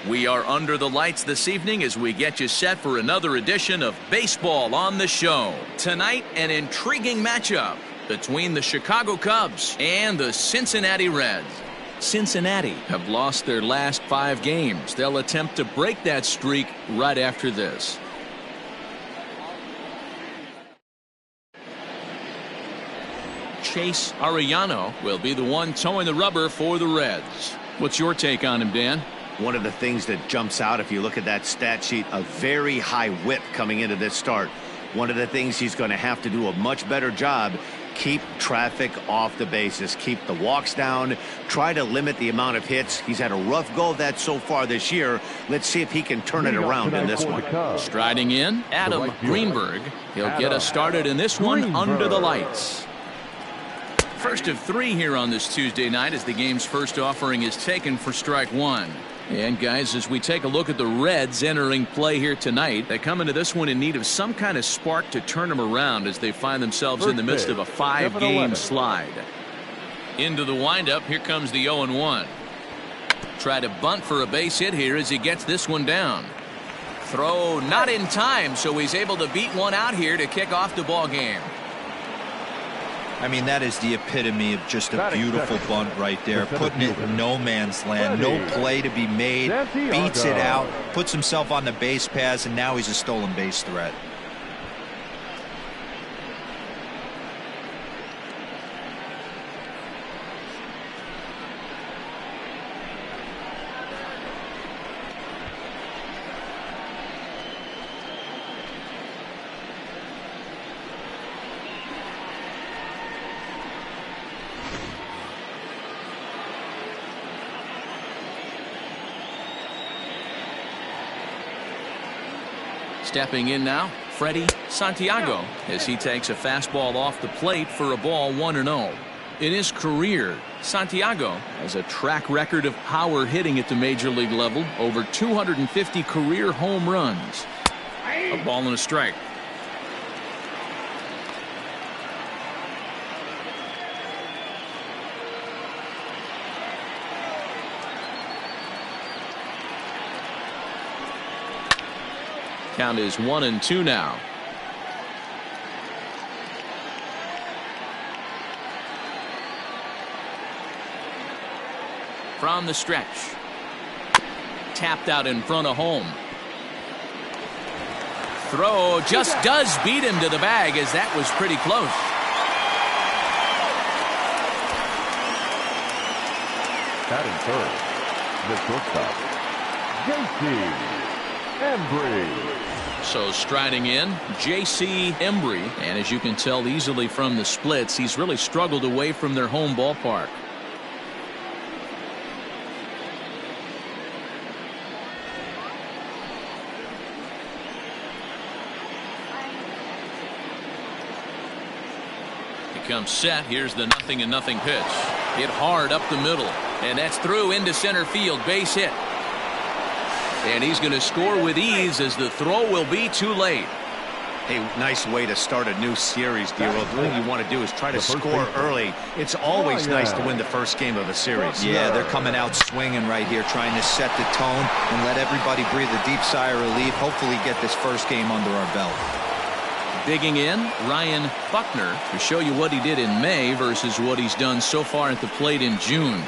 We are under the lights this evening as we get you set for another edition of Baseball on the Show. Tonight, an intriguing matchup between the Chicago Cubs and the Cincinnati Reds. Cincinnati have lost their last 5 games. They'll attempt to break that streak right after this. Chase Arellano will be the one towing the rubber for the Reds. What's your take on him, Dan? One of the things that jumps out if you look at that stat sheet, a very high whip coming into this start. One of the things he's going to have to do a much better job, keep traffic off the bases, keep the walks down, try to limit the amount of hits. He's had a rough go of that so far this year. Let's see if he can turn it around in this one. Striding in, Adam Greenberg. He'll get us started in this one under the lights. First of 3 here on this Tuesday night as the game's first offering is taken for strike 1. And guys, as we take a look at the Reds entering play here tonight, they come into this one in need of some kind of spark to turn them around as they find themselves in the midst of a 5-game slide. Into the windup, here comes the 0-1. Try to bunt for a base hit here as he gets this one down. Throw not in time, so he's able to beat one out here to kick off the ball game. I mean, that is the epitome of just a beautiful bunt right there. Putting it in no man's land. No play to be made. Beats it out. Puts himself on the base paths, and now he's a stolen base threat. Stepping in now, Freddie Santiago, as he takes a fastball off the plate for a ball 1-0. In his career, Santiago has a track record of power hitting at the major league level, over 250 career home runs. A ball and a strike. Count is 1-2 now. From the stretch. Tapped out in front of home. Throw just does beat him to the bag as that was pretty close. Batting third, the shortstop, JC Embry. So striding in, J.C. Embry, and as you can tell easily from the splits, he's really struggled away from their home ballpark. He comes set. Here's the 0-0 pitch. Hit hard up the middle, and that's through into center field. Base hit. And he's going to score with ease as the throw will be too late. Hey, nice way to start a new series, Dero. The thing you want to do is try to score early. It's always nice to win the first game of a series. Yeah, they're coming out swinging right here, trying to set the tone and let everybody breathe a deep sigh of relief. Hopefully get this first game under our belt. Digging in, Ryan Buckner to show you what he did in May versus what he's done so far at the plate in June.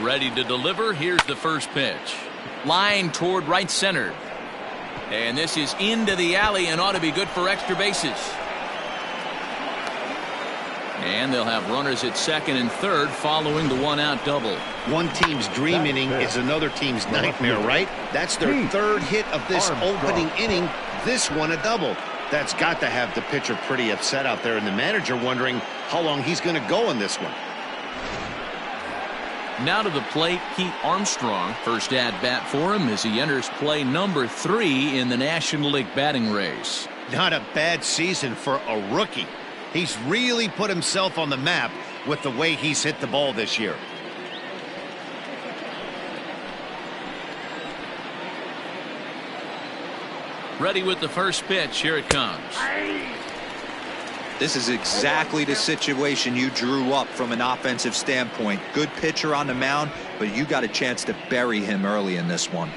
Ready to deliver. Here's the first pitch. Line toward right center. And this is into the alley and ought to be good for extra bases. And they'll have runners at second and third following the one-out double. One team's dream inning is another team's nightmare, right? That's their third hit of this opening inning. This one a double. That's got to have the pitcher pretty upset out there, and the manager wondering how long he's going to go in this one. Now to the plate, Pete Armstrong. First at bat for him as he enters play number 3 in the National League batting race. Not a bad season for a rookie. He's really put himself on the map with the way he's hit the ball this year. Ready with the first pitch. Here it comes. This is exactly the situation you drew up from an offensive standpoint. Good pitcher on the mound, but you got a chance to bury him early in this one.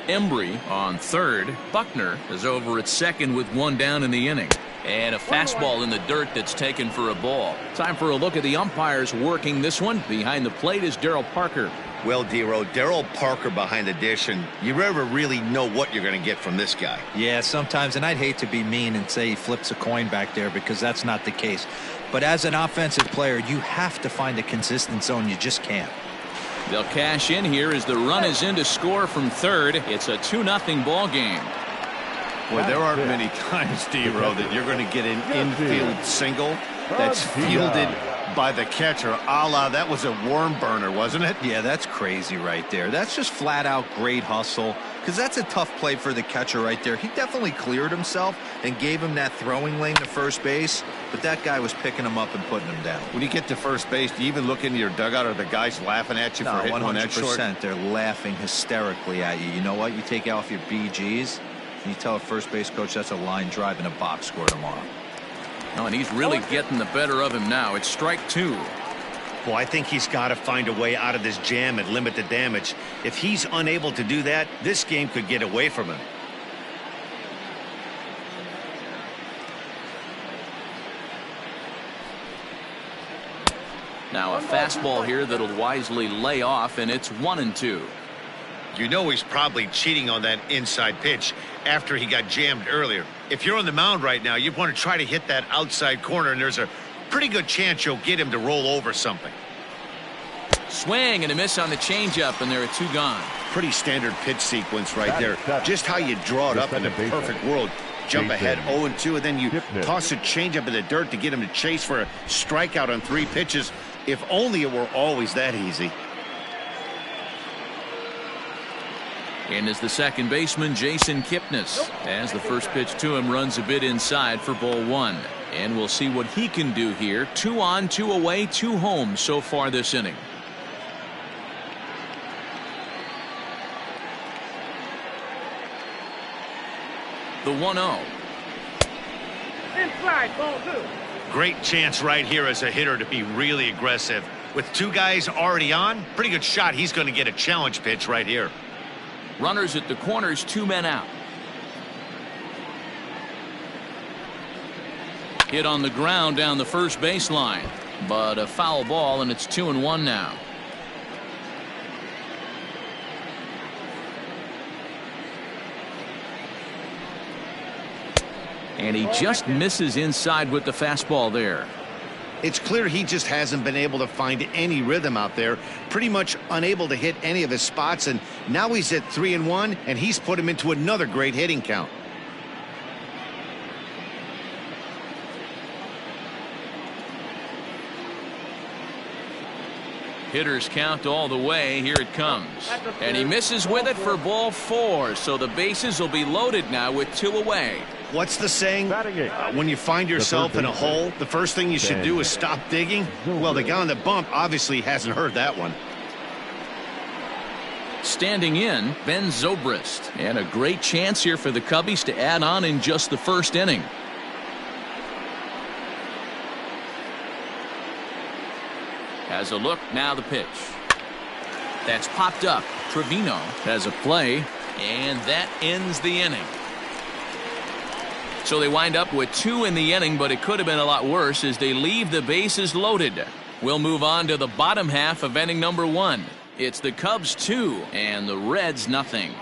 Embry on third. Buckner is over at second with one down in the inning. And a fastball in the dirt that's taken for a ball. Time for a look at the umpires working this one. Behind the plate is Darryl Parker. Well, D-Row, Darryl Parker behind the dish, and you never really know what you're going to get from this guy. Yeah, sometimes, and I'd hate to be mean and say he flips a coin back there because that's not the case. But as an offensive player, you have to find a consistent zone. You just can't. They'll cash in here as the run is in to score from third. It's a 2-0 ball game. Boy, there aren't many times, D-Row, that you're going to get an infield single that's fielded by the catcher, a la that was a worm burner, wasn't it? Yeah, that's crazy right there. That's just flat out great hustle, because that's a tough play for the catcher right there. He definitely cleared himself and gave him that throwing lane to first base, but that guy was picking him up and putting him down. When you get to first base, do you even look into your dugout? Are the guys laughing at you for hitting on that short? 100%. They're laughing hysterically at you. You know what? You take off your BGs and you tell a first base coach that's a line drive in a box score tomorrow. Oh, and he's really getting the better of him now. It's strike two. Well, I think he's got to find a way out of this jam and limit the damage. If he's unable to do that, this game could get away from him. Now a fastball here that'll wisely lay off, and it's 1-2. You know he's probably cheating on that inside pitch after he got jammed earlier. If you're on the mound right now, you want to try to hit that outside corner, and there's a pretty good chance you'll get him to roll over something. Swing and a miss on the changeup, and there are two gone. Pretty standard pitch sequence right there. Just how you draw it up in the perfect world. Jump ahead 0-2, and then you toss a changeup in the dirt to get him to chase for a strikeout on 3 pitches. If only it were always that easy. And as the second baseman, Jason Kipnis, as the first pitch to him runs a bit inside for ball 1. And we'll see what he can do here. 2 on, 2 away, 2 home so far this inning. The 1-0. Inside, ball 2. Great chance right here as a hitter to be really aggressive. With 2 guys already on, pretty good shot. He's going to get a challenge pitch right here. Runners at the corners, 2 men out. Hit on the ground down the first baseline, but a foul ball, and it's 2-1 now. And he just misses inside with the fastball there. It's clear he just hasn't been able to find any rhythm out there. Pretty much unable to hit any of his spots, and now he's at 3-1, and he's put him into another great hitting count. Hitters count all the way. Here it comes. And he misses with it for ball 4. So the bases will be loaded now with 2 away. What's the saying? When you find yourself in a hole, the first thing you should do is stop digging. Well, the guy on the bump obviously hasn't heard that one. Standing in, Ben Zobrist. And a great chance here for the Cubbies to add on in just the first inning. Has a look, now the pitch. That's popped up. Trevino has a play, and that ends the inning. So they wind up with 2 in the inning, but it could have been a lot worse as they leave the bases loaded. We'll move on to the bottom half of inning number 1. It's the Cubs 2 and the Reds nothing.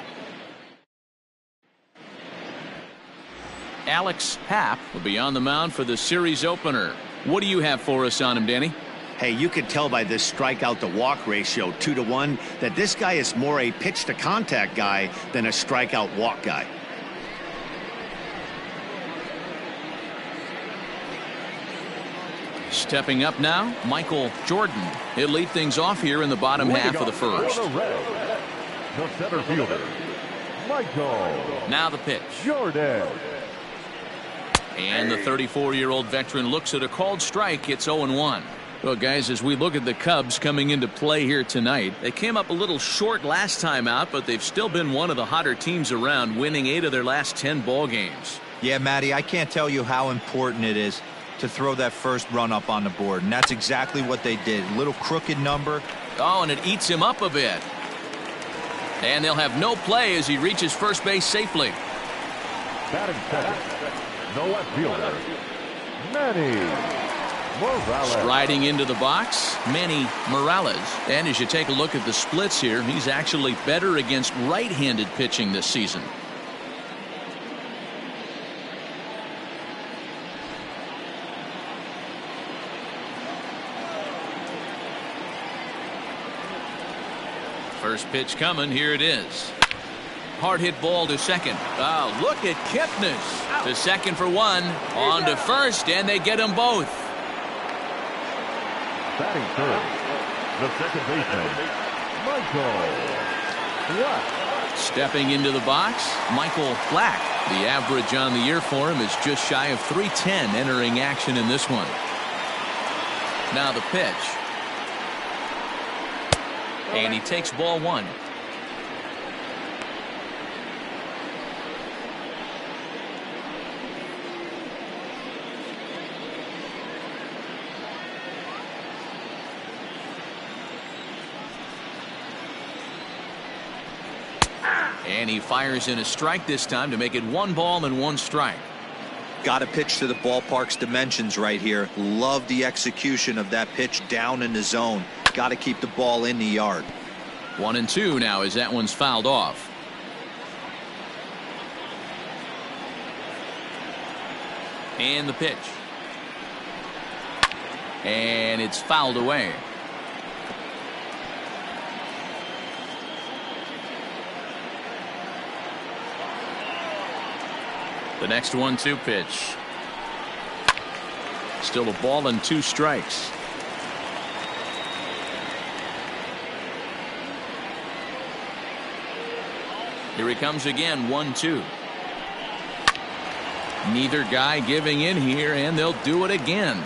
Alex Papp will be on the mound for the series opener. What do you have for us on him, Danny? Hey, you could tell by this strikeout to walk ratio 2-1 that this guy is more a pitch to contact guy than a strikeout walk guy. Stepping up now, Michael Jordan. He'll lead things off here in the bottom half of the first. The center fielder, Michael. Now the pitch. Jordan. And the 34-year-old veteran looks at a called strike. It's 0-1. Well, guys, as we look at the Cubs coming into play here tonight, they came up a little short last time out, but they've still been one of the hotter teams around, winning 8 of their last 10 ball games. Yeah, Matty, I can't tell you how important it is to throw that first run up on the board, and that's exactly what they did. A little crooked number. Oh, and it eats him up a bit. And they'll have no play as he reaches first base safely. Batting second, no left fielder, Manny Morales. Striding into the box, Manny Morales. And as you take a look at the splits here, he's actually better against right-handed pitching this season. First pitch coming. Here it is. Hard hit ball to second. Oh, look at Kipnis. To second for one. On to first, and they get them both. Batting third, the second baseman, Michael Black. Stepping into the box, Michael Black. The average on the year for him is just shy of 310 entering action in this one. Now the pitch. And he takes ball one. And he fires in a strike this time to make it 1 ball and 1 strike. Got to pitch to the ballpark's dimensions right here. Love the execution of that pitch down in the zone. Got to keep the ball in the yard. 1-2 now as that one's fouled off. And the pitch. And it's fouled away. The next 1-2 pitch. Still a ball and 2 strikes. Here he comes again, 1-2. Neither guy giving in here, and they'll do it again.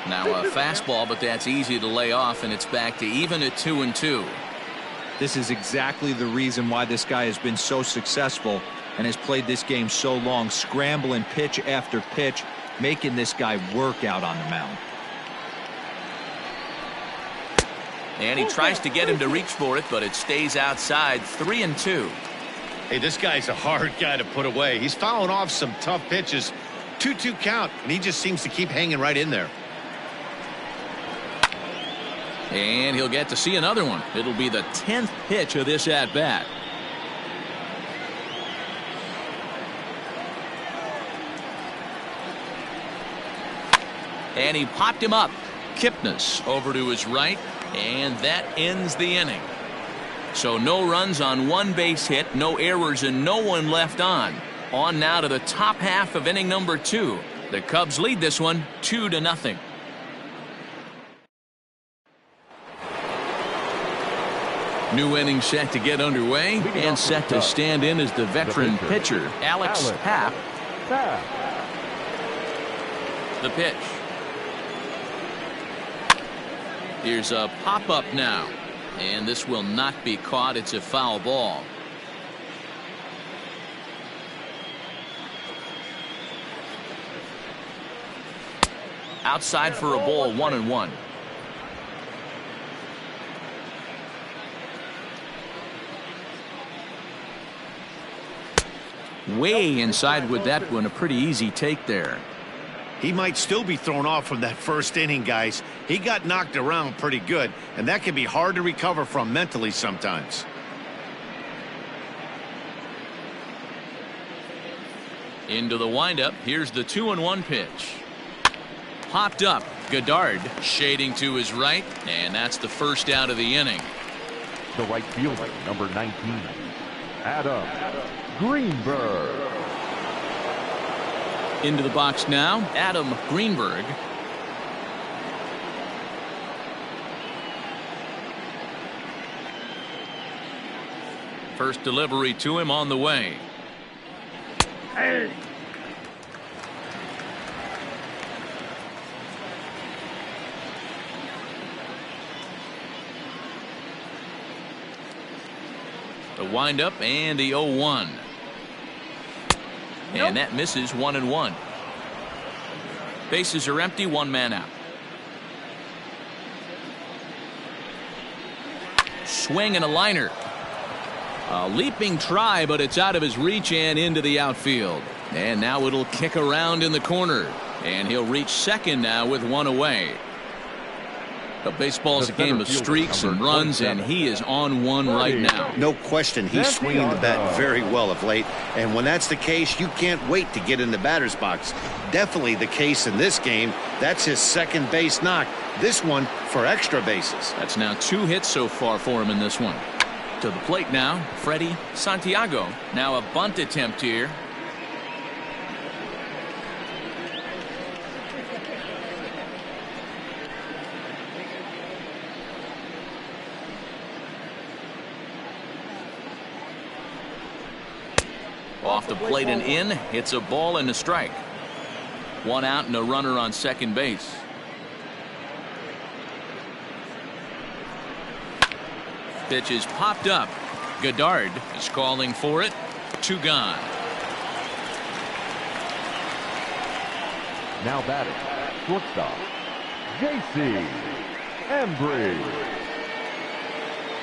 Now a fastball, but that's easy to lay off, and it's back to even at 2-2. This is exactly the reason why this guy has been so successful and has played this game so long, scrambling pitch after pitch, making this guy work out on the mound. And he tries to get him to reach for it, but it stays outside. 3-2. Hey, this guy's a hard guy to put away. He's fouling off some tough pitches. 2-2 count, and he just seems to keep hanging right in there. And he'll get to see another one. It'll be the 10th pitch of this at-bat. And he popped him up. Kipnis over to his right, and that ends the inning. So no runs on 1 base hit, no errors, and no one left on. On now to the top half of inning number 2. The Cubs lead this one 2-0. New inning set to get underway, and set to stand in as the veteran pitcher, Alex Happ. The pitch. Here's a pop-up now, and this will not be caught. It's a foul ball. Outside for a ball, 1-1. Way inside with that one. A pretty easy take there. He might still be thrown off from that first inning, guys. He got knocked around pretty good, and that can be hard to recover from mentally sometimes. Into the windup. Here's the 2-1 pitch. Popped up. Goddard shading to his right, and that's the first out of the inning. The right fielder, number 19, Adam Greenberg. Into the box now, Adam Greenberg. First delivery to him on the way. The windup and the 0-1. And that misses 1-1. Bases are empty, one man out. Swing and a liner. A leaping try, but it's out of his reach and into the outfield. And now it'll kick around in the corner. And he'll reach second now with one away. But baseball's a game of streaks and runs, and he is on one right now. No question, he's swinging the bat very well of late. And when that's the case, you can't wait to get in the batter's box. Definitely the case in this game. That's his second base knock. This one for extra bases. That's now 2 hits so far for him in this one. To the plate now, Freddie Santiago. Now a bunt attempt here. Off the plate and in. It's a ball and a strike. 1 out and a runner on second base. Pitch is popped up. Goddard is calling for it. 2 gone. Now batting, shortstop, J.C. Embry.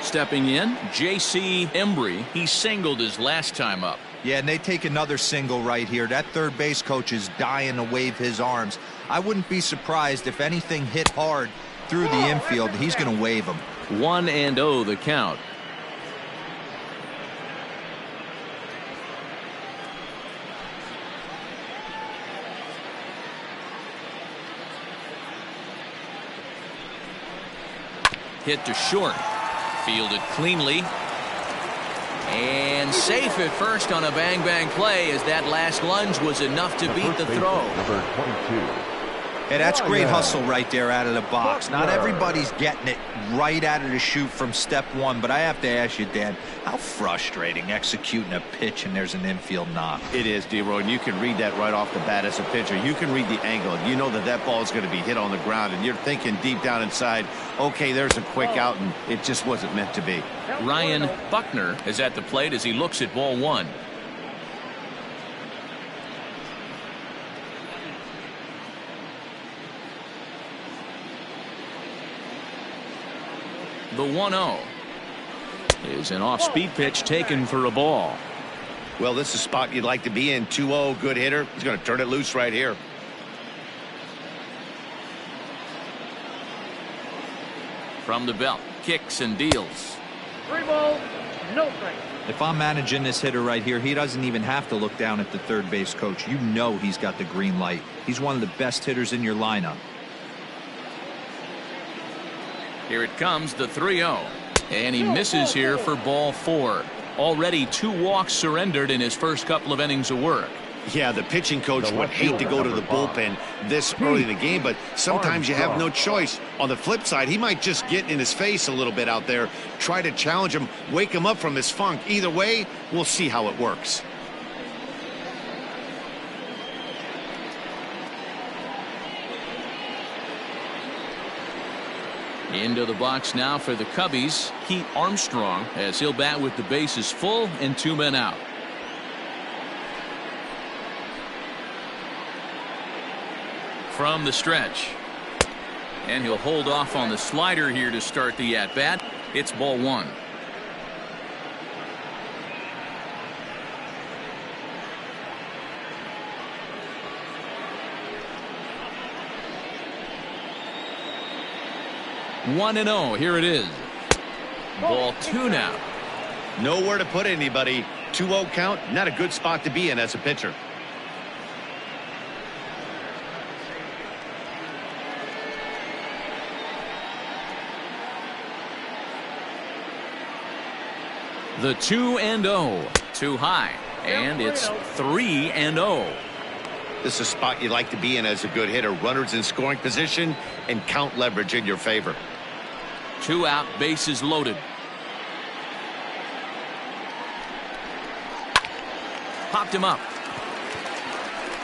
Stepping in, J.C. Embry. He singled his last time up. Yeah, and they take another single right here. That third base coach is dying to wave his arms. I wouldn't be surprised if anything hit hard through the infield. He's going to wave them. 1-0 the count. Hit to short. Fielded cleanly. And safe at first on a bang-bang play, as that last lunge was enough to beat the throw. Number 22. Hey, that's great hustle right there out of the box. Not everybody's getting it right out of the chute from step one, but I have to ask you, Dan, how frustrating executing a pitch and there's an infield knock. It is, D-Roy, and you can read that right off the bat as a pitcher. You can read the angle. You know that that ball is going to be hit on the ground, and you're thinking deep down inside, okay, there's a quick out, and it just wasn't meant to be. Ryan Buckner is at the plate as he looks at ball 1. The 1-0 is an off-speed pitch taken for a ball. Well, this is a spot you'd like to be in. 2-0, good hitter. He's going to turn it loose right here. From the belt, kicks and deals. 3 balls, no strikes. If I'm managing this hitter right here, he doesn't even have to look down at the third base coach. You know he's got the green light. He's one of the best hitters in your lineup. Here it comes, the 3-0. And he misses here for ball 4. Already 2 walks surrendered in his first couple of innings of work. Yeah, the pitching coach would hate to go to the bullpen this early in the game, but sometimes you have no choice. On the flip side, he might just get in his face a little bit out there, try to challenge him, wake him up from his funk. Either way, we'll see how it works. Into the box now for the Cubbies, Keith Armstrong, as he'll bat with the bases full and 2 men out. From the stretch. And he'll hold off on the slider here to start the at-bat. It's ball 1. One and 0. Here it is. Ball 2 now. Nowhere to put anybody. 2-0 count. Not a good spot to be in as a pitcher. The 2-0. Too high. And it's 3-0. This is a spot you'd like to be in as a good hitter. Runners in scoring position and count leverage in your favor. 2 out, bases loaded. Popped him up.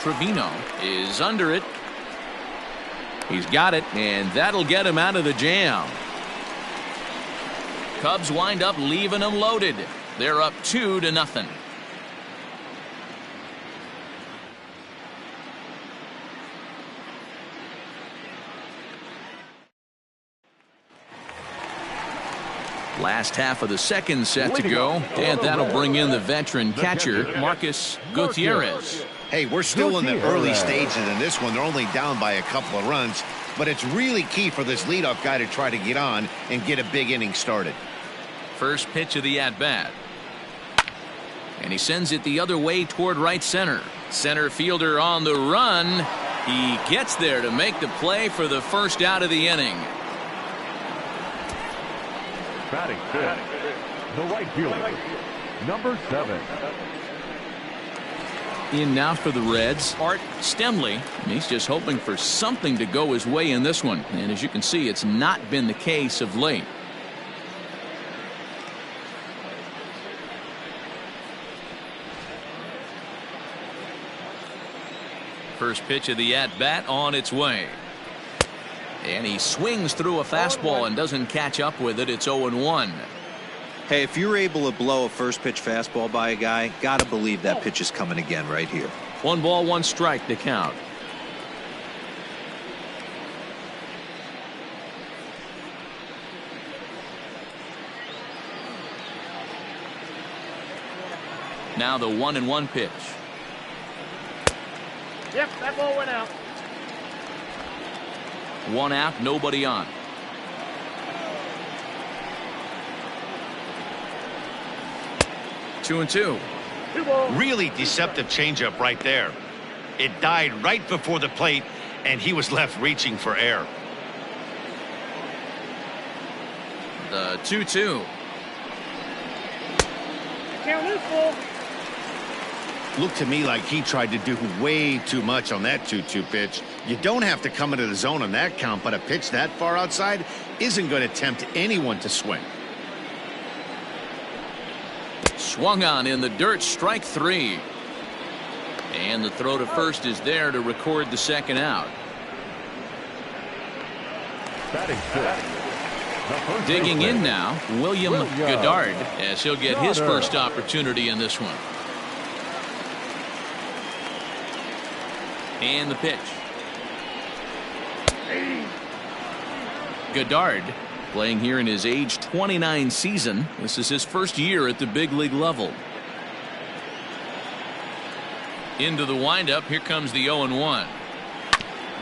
Trevino is under it. He's got it, and that'll get him out of the jam. Cubs wind up leaving him loaded. They're up 2-0. Last half of the second set to go, and that'll bring in the veteran catcher, Marcus Gutierrez. Hey, we're still in the early stages in this one. They're only down by a couple of runs, but it's really key for this leadoff guy to try to get on and get a big inning started. First pitch of the at-bat. And he sends it the other way toward right center. Center fielder on the run. He gets there to make the play for the first out of the inning. Batting fifth, the right fielder, number 7. In now for the Reds, Art Stemley. He's just hoping for something to go his way in this one. And as you can see, it's not been the case of late. First pitch of the at-bat on its way. And he swings through a fastball and doesn't catch up with it. It's 0-1. Hey, if you're able to blow a first pitch fastball by a guy, gotta believe that pitch is coming again right here. 1 ball, 1 strike to count. Now the 1-1 pitch. Yep, that ball went out. 1 out, nobody on. Two and two. Really deceptive changeup right there. It died right before the plate, and he was left reaching for air. The 2-2. Count is full. Looked to me like he tried to do way too much on that 2-2 pitch. You don't have to come into the zone on that count, but a pitch that far outside isn't going to tempt anyone to swing. Swung on in the dirt, strike 3. And the throw to first is there to record the second out. Digging in now, William Goddard, as he'll get his first opportunity in this one. And the pitch. Goddard playing here in his age 29 season. This is his first year at the big league level. Into the windup. Here comes the 0-1.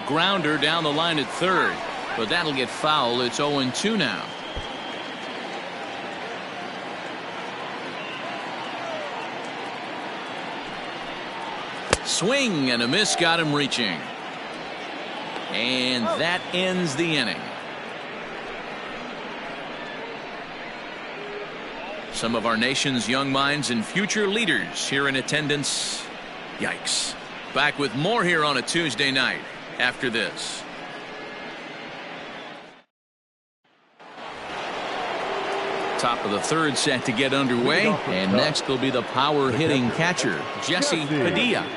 Grounder down the line at third, but that'll get foul. It's 0-2 now. Swing and a miss got him reaching. And that ends the inning. Some of our nation's young minds and future leaders here in attendance. Yikes. Back with more here on a Tuesday night after this. Top of the third set to get underway, and next will be the power hitting catcher, Jesse Padilla.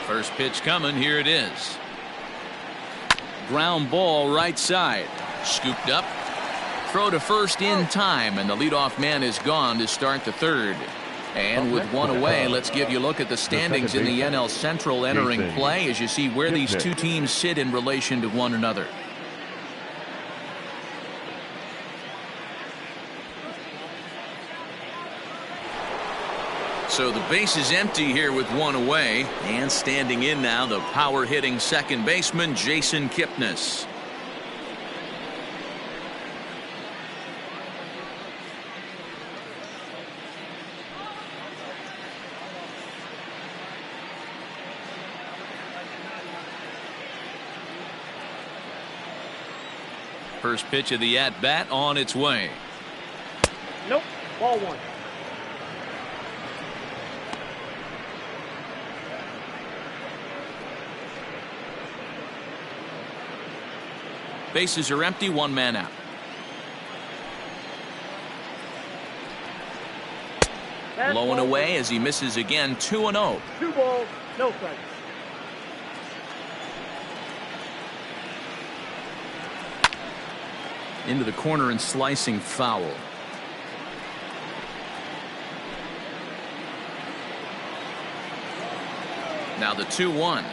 First pitch coming. Here it is. Ground ball right side. Scooped up. Throw to first in time, and the leadoff man is gone to start the third. And with one away, let's give you a look at the standings in the NL Central entering play as you see where these two teams sit in relation to one another. So the base is empty here with one away, and standing in now the power hitting second baseman Jason Kipnis. First pitch of the at-bat on its way. Nope. Ball 1. Bases are empty, one man out. Low and away as he misses again, 2-0. 2 balls, no strikes. Into the corner and slicing foul. Now the 2-1.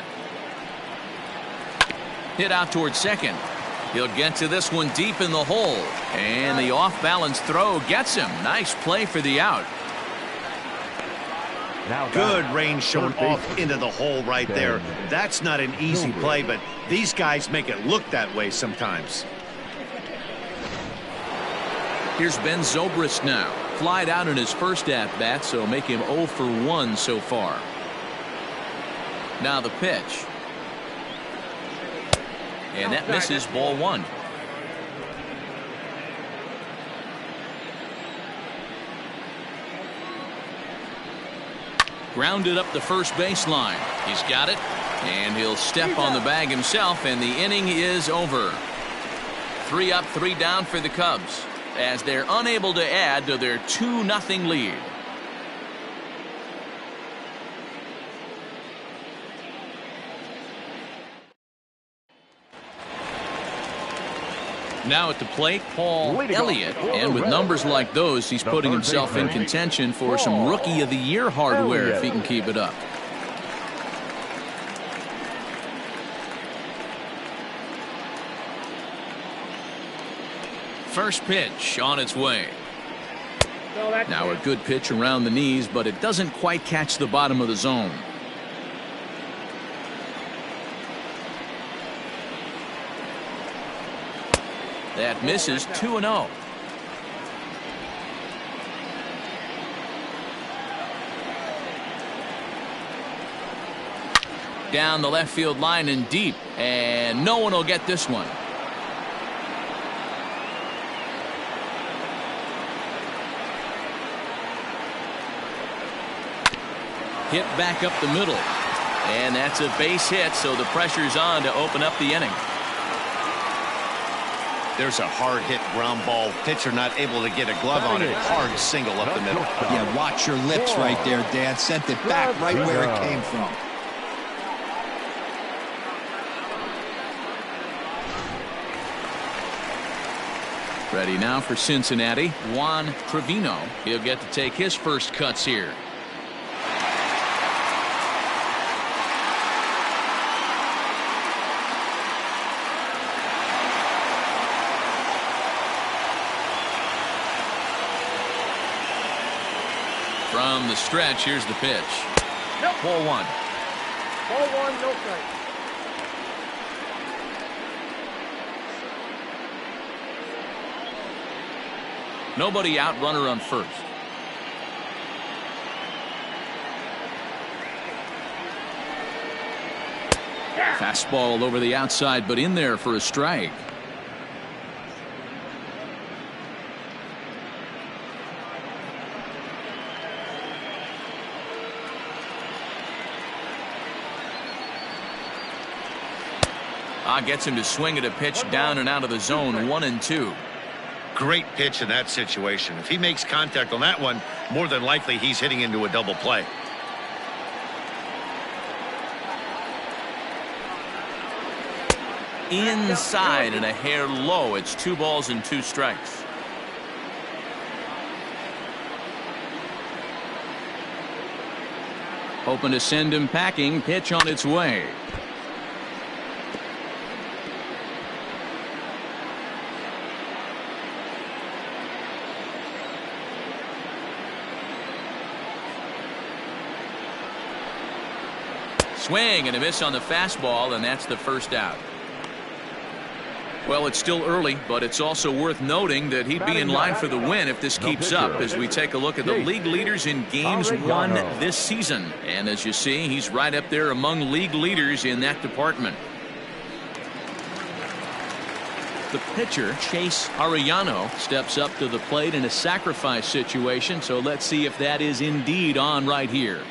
Hit out towards second. He'll get to this one deep in the hole. And the off-balance throw gets him. Nice play for the out. Good range shown off into the hole right there. That's not an easy play, but these guys make it look that way sometimes. Here's Ben Zobrist now. Flied out in his first at-bat, so make him 0 for 1 so far. Now the pitch. And that misses, ball 1. Grounded up the first baseline. He's got it, and he'll step on the bag himself, and the inning is over. 3 up, 3 down for the Cubs, as they're unable to add to their 2-0 lead. Now at the plate, Paul Elliott, and with numbers like those, he's putting himself in contention for some Rookie of the Year hardware if he can keep it up. First pitch on its way. Now a good pitch around the knees, but it doesn't quite catch the bottom of the zone. That misses, 2-0. Down the left field line and deep, and no one will get this one. Hit back up the middle, and that's a base hit, so the pressure's on to open up the inning. There's a hard hit ground ball. Pitcher not able to get a glove on it. Hard single up the middle. Yeah, watch your lips right there, Dan. Sent it back right where it came from. Ready now for Cincinnati, Juan Trevino. He'll get to take his first cuts here. From the stretch, here's the pitch. Nope. Ball 1. Ball 1, no strike. Nobody out, runner on first. Fastball over the outside, but in there for a strike. Gets him to swing at a pitch down and out of the zone, 1-2. Great pitch in that situation. If he makes contact on that one, more than likely he's hitting into a double play. Inside and a hair low. It's 2 balls and 2 strikes. Hoping to send him packing. Pitch on its way. Swing and a miss on the fastball, and that's the first out. Well, it's still early, but it's also worth noting that he'd be in line for the win if this keeps up as we take a look at the league leaders in games won this season. And as you see, he's right up there among league leaders in that department. The pitcher, Chase Arellano, steps up to the plate in a sacrifice situation, so let's see if that is indeed on right here.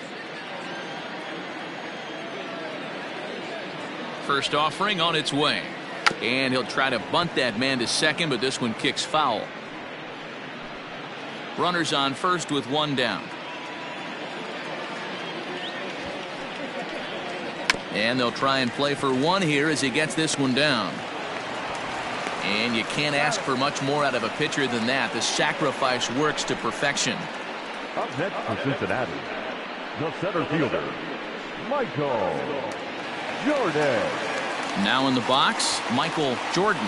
First offering on its way. And he'll try to bunt that man to second, but this one kicks foul. Runners on first with one down. And they'll try and play for one here as he gets this one down. And you can't ask for much more out of a pitcher than that. The sacrifice works to perfection. Up next for Cincinnati, the center fielder, Michael Jordan. Now in the box, Michael Jordan.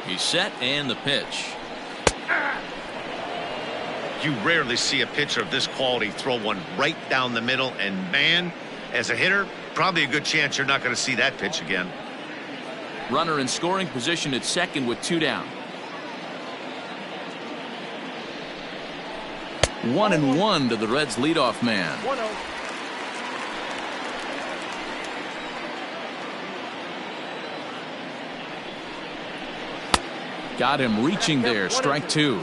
He's set, and the pitch. You rarely see a pitcher of this quality throw one right down the middle, and man, as a hitter, probably a good chance you're not going to see that pitch again. Runner in scoring position at second with two down. 1-1 to the Reds leadoff man. 1-0. Got him reaching there. Strike two.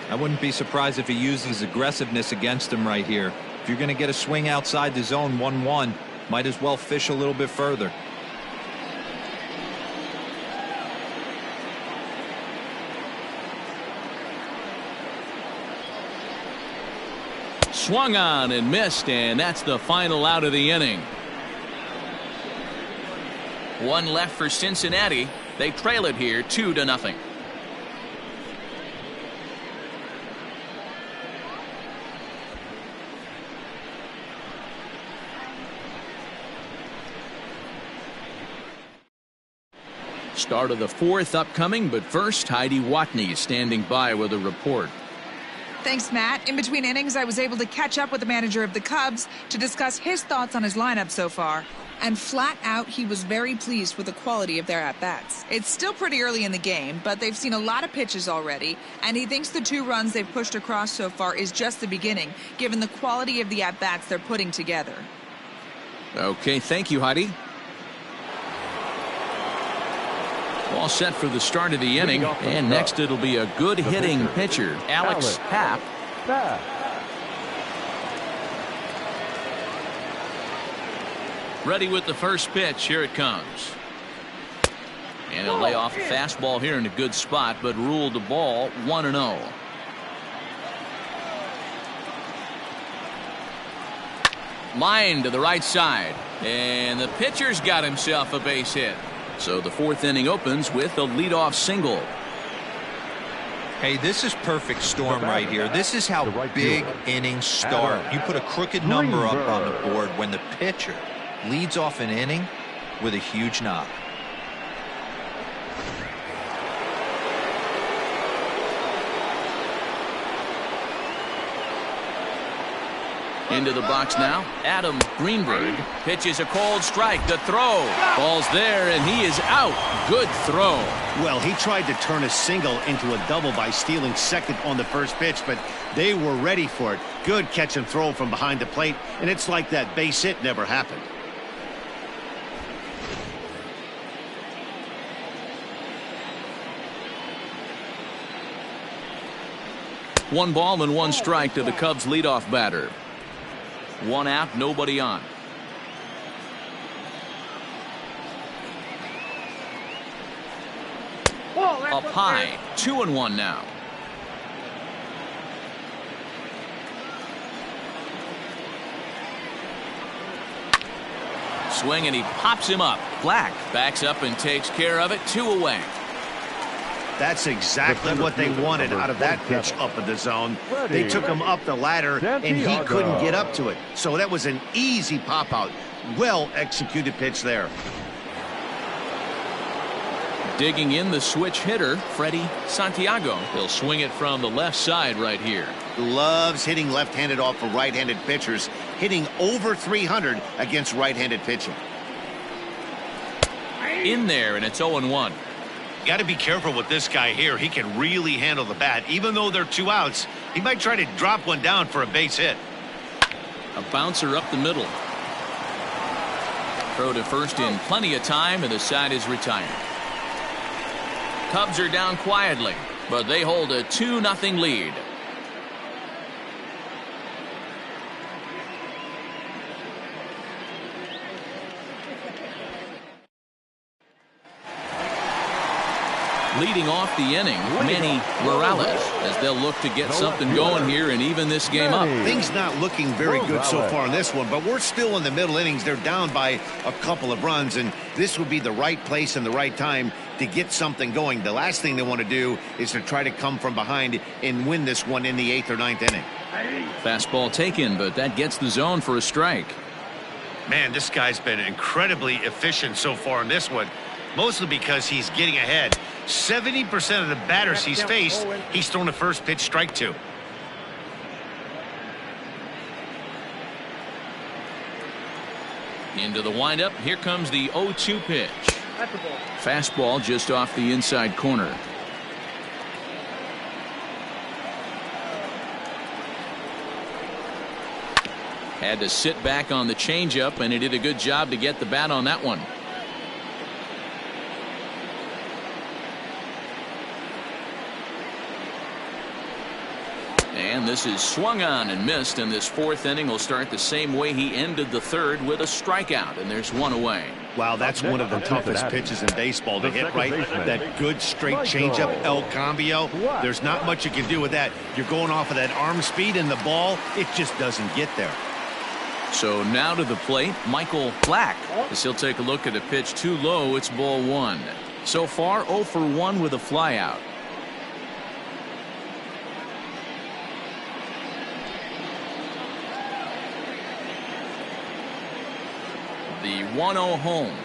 I wouldn't be surprised if he uses aggressiveness against him right here. If you're going to get a swing outside the zone 1-1, might as well fish a little bit further. Swung on and missed, and that's the final out of the inning. One left for Cincinnati. They trail it here 2-0. Start of the fourth upcoming, but first Heidi Watney is standing by with a report. Thanks, Matt. In between innings, I was able to catch up with the manager of the Cubs to discuss his thoughts on his lineup so far. And flat out, he was very pleased with the quality of their at-bats. It's still pretty early in the game, but they've seen a lot of pitches already, and he thinks the 2 runs they've pushed across so far is just the beginning, given the quality of the at-bats they're putting together. Okay, thank you, Heidi. All set for the start of the inning, and next it'll be a good hitting pitcher, Alex Happ. Ready with the first pitch. Here it comes. And he'll lay off a fastball here in a good spot, but ruled the ball 1-0. Line to the right side, and the pitcher's got himself a base hit. So the fourth inning opens with a leadoff single. Hey, this is perfect storm right here. This is how big innings start. You put a crooked number up on the board when the pitcher leads off an inning with a huge knock. Into the box now, Adam Greenberg pitches a cold strike. The throw. Ball's there, and he is out. Good throw. Well, he tried to turn a single into a double by stealing second on the first pitch, but they were ready for it. Good catch and throw from behind the plate, and it's like that base hit never happened. One ball and one strike to the Cubs leadoff batter. One out, nobody on. Up high, 2-1 now. Swing, and he pops him up. Black backs up and takes care of it. 2 away. That's exactly what they wanted out of that pitch up in the zone. They took him up the ladder, and he couldn't get up to it. So that was an easy pop-out. Well-executed pitch there. Digging in the switch hitter, Freddie Santiago. He'll swing it from the left side right here. Loves hitting left-handed off of right-handed pitchers, hitting over 300 against right-handed pitching. In there, and it's 0-1. Got to be careful with this guy here. He can really handle the bat. Even though they're 2 outs, he might try to drop one down for a base hit. A bouncer up the middle. Throw to first in plenty of time, and the side is retired. Cubs are down quietly, but they hold a 2-0 lead. Leading off the inning, Manny Morales, as they'll look to get something going here and even this game up. Things not looking very good so far in this one, but we're still in the middle innings. They're down by a couple of runs, and this would be the right place and the right time to get something going. The last thing they want to do is to try to come from behind and win this one in the 8th or 9th inning. Fastball taken, but that gets the zone for a strike. Man, this guy's been incredibly efficient so far in this one, mostly because he's getting ahead. 70% of the batters he's faced, he's thrown the first pitch strike to. Into the windup. Here comes the 0-2 pitch. Fastball just off the inside corner. Had to sit back on the changeup, and he did a good job to get the bat on that one. And this is swung on and missed, and this 4th inning will start the same way he ended the 3rd, with a strikeout, and there's one away. Wow, that's one of the toughest pitches in baseball to hit, right? That good straight changeup, El Cambio. There's not much you can do with that. You're going off of that arm speed, and the ball, it just doesn't get there. So now to the plate, Michael Black, as he'll take a look at a pitch too low. It's ball 1. So far 0 for 1 with a flyout. The 1-0 home.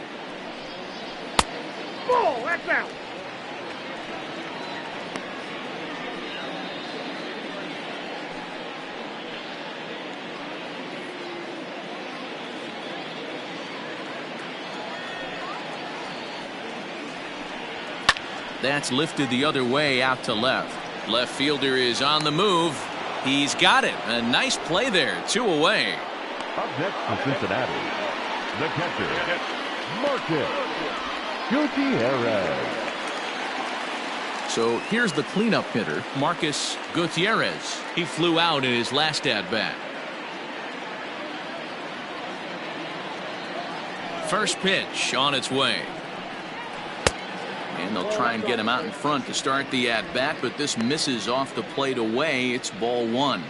Ball, that's out. That's lifted the other way out to left. Left fielder is on the move. He's got it. A nice play there. 2 away. Up next for Cincinnati, the catcher, Marcus Gutierrez. So here's the cleanup hitter, Marcus Gutierrez. He flew out in his last at-bat. First pitch on its way. And they'll try and get him out in front to start the at-bat, but this misses off the plate away. It's ball 1.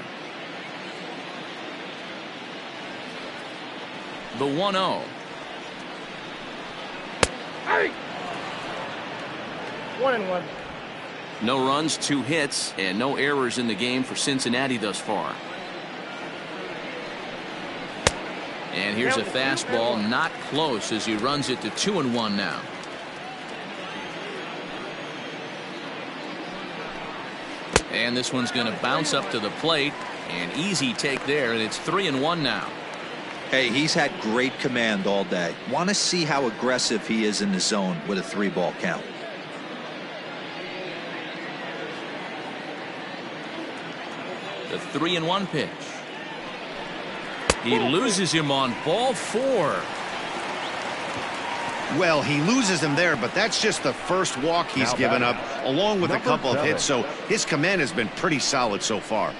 The 1-0. Hey! 1-1. No runs, 2 hits, and no errors in the game for Cincinnati thus far. And here's a fastball, not close, as he runs it to 2-1 now. And this one's going to bounce up to the plate. An easy take there, and it's 3-1 now. Hey, he's had great command all day. Want to see how aggressive he is in the zone with a 3-ball count. The 3-1 pitch. He loses him on ball 4. Well, he loses him there, but that's just the first walk he's given up, along with a couple of hits, so his command has been pretty solid so far.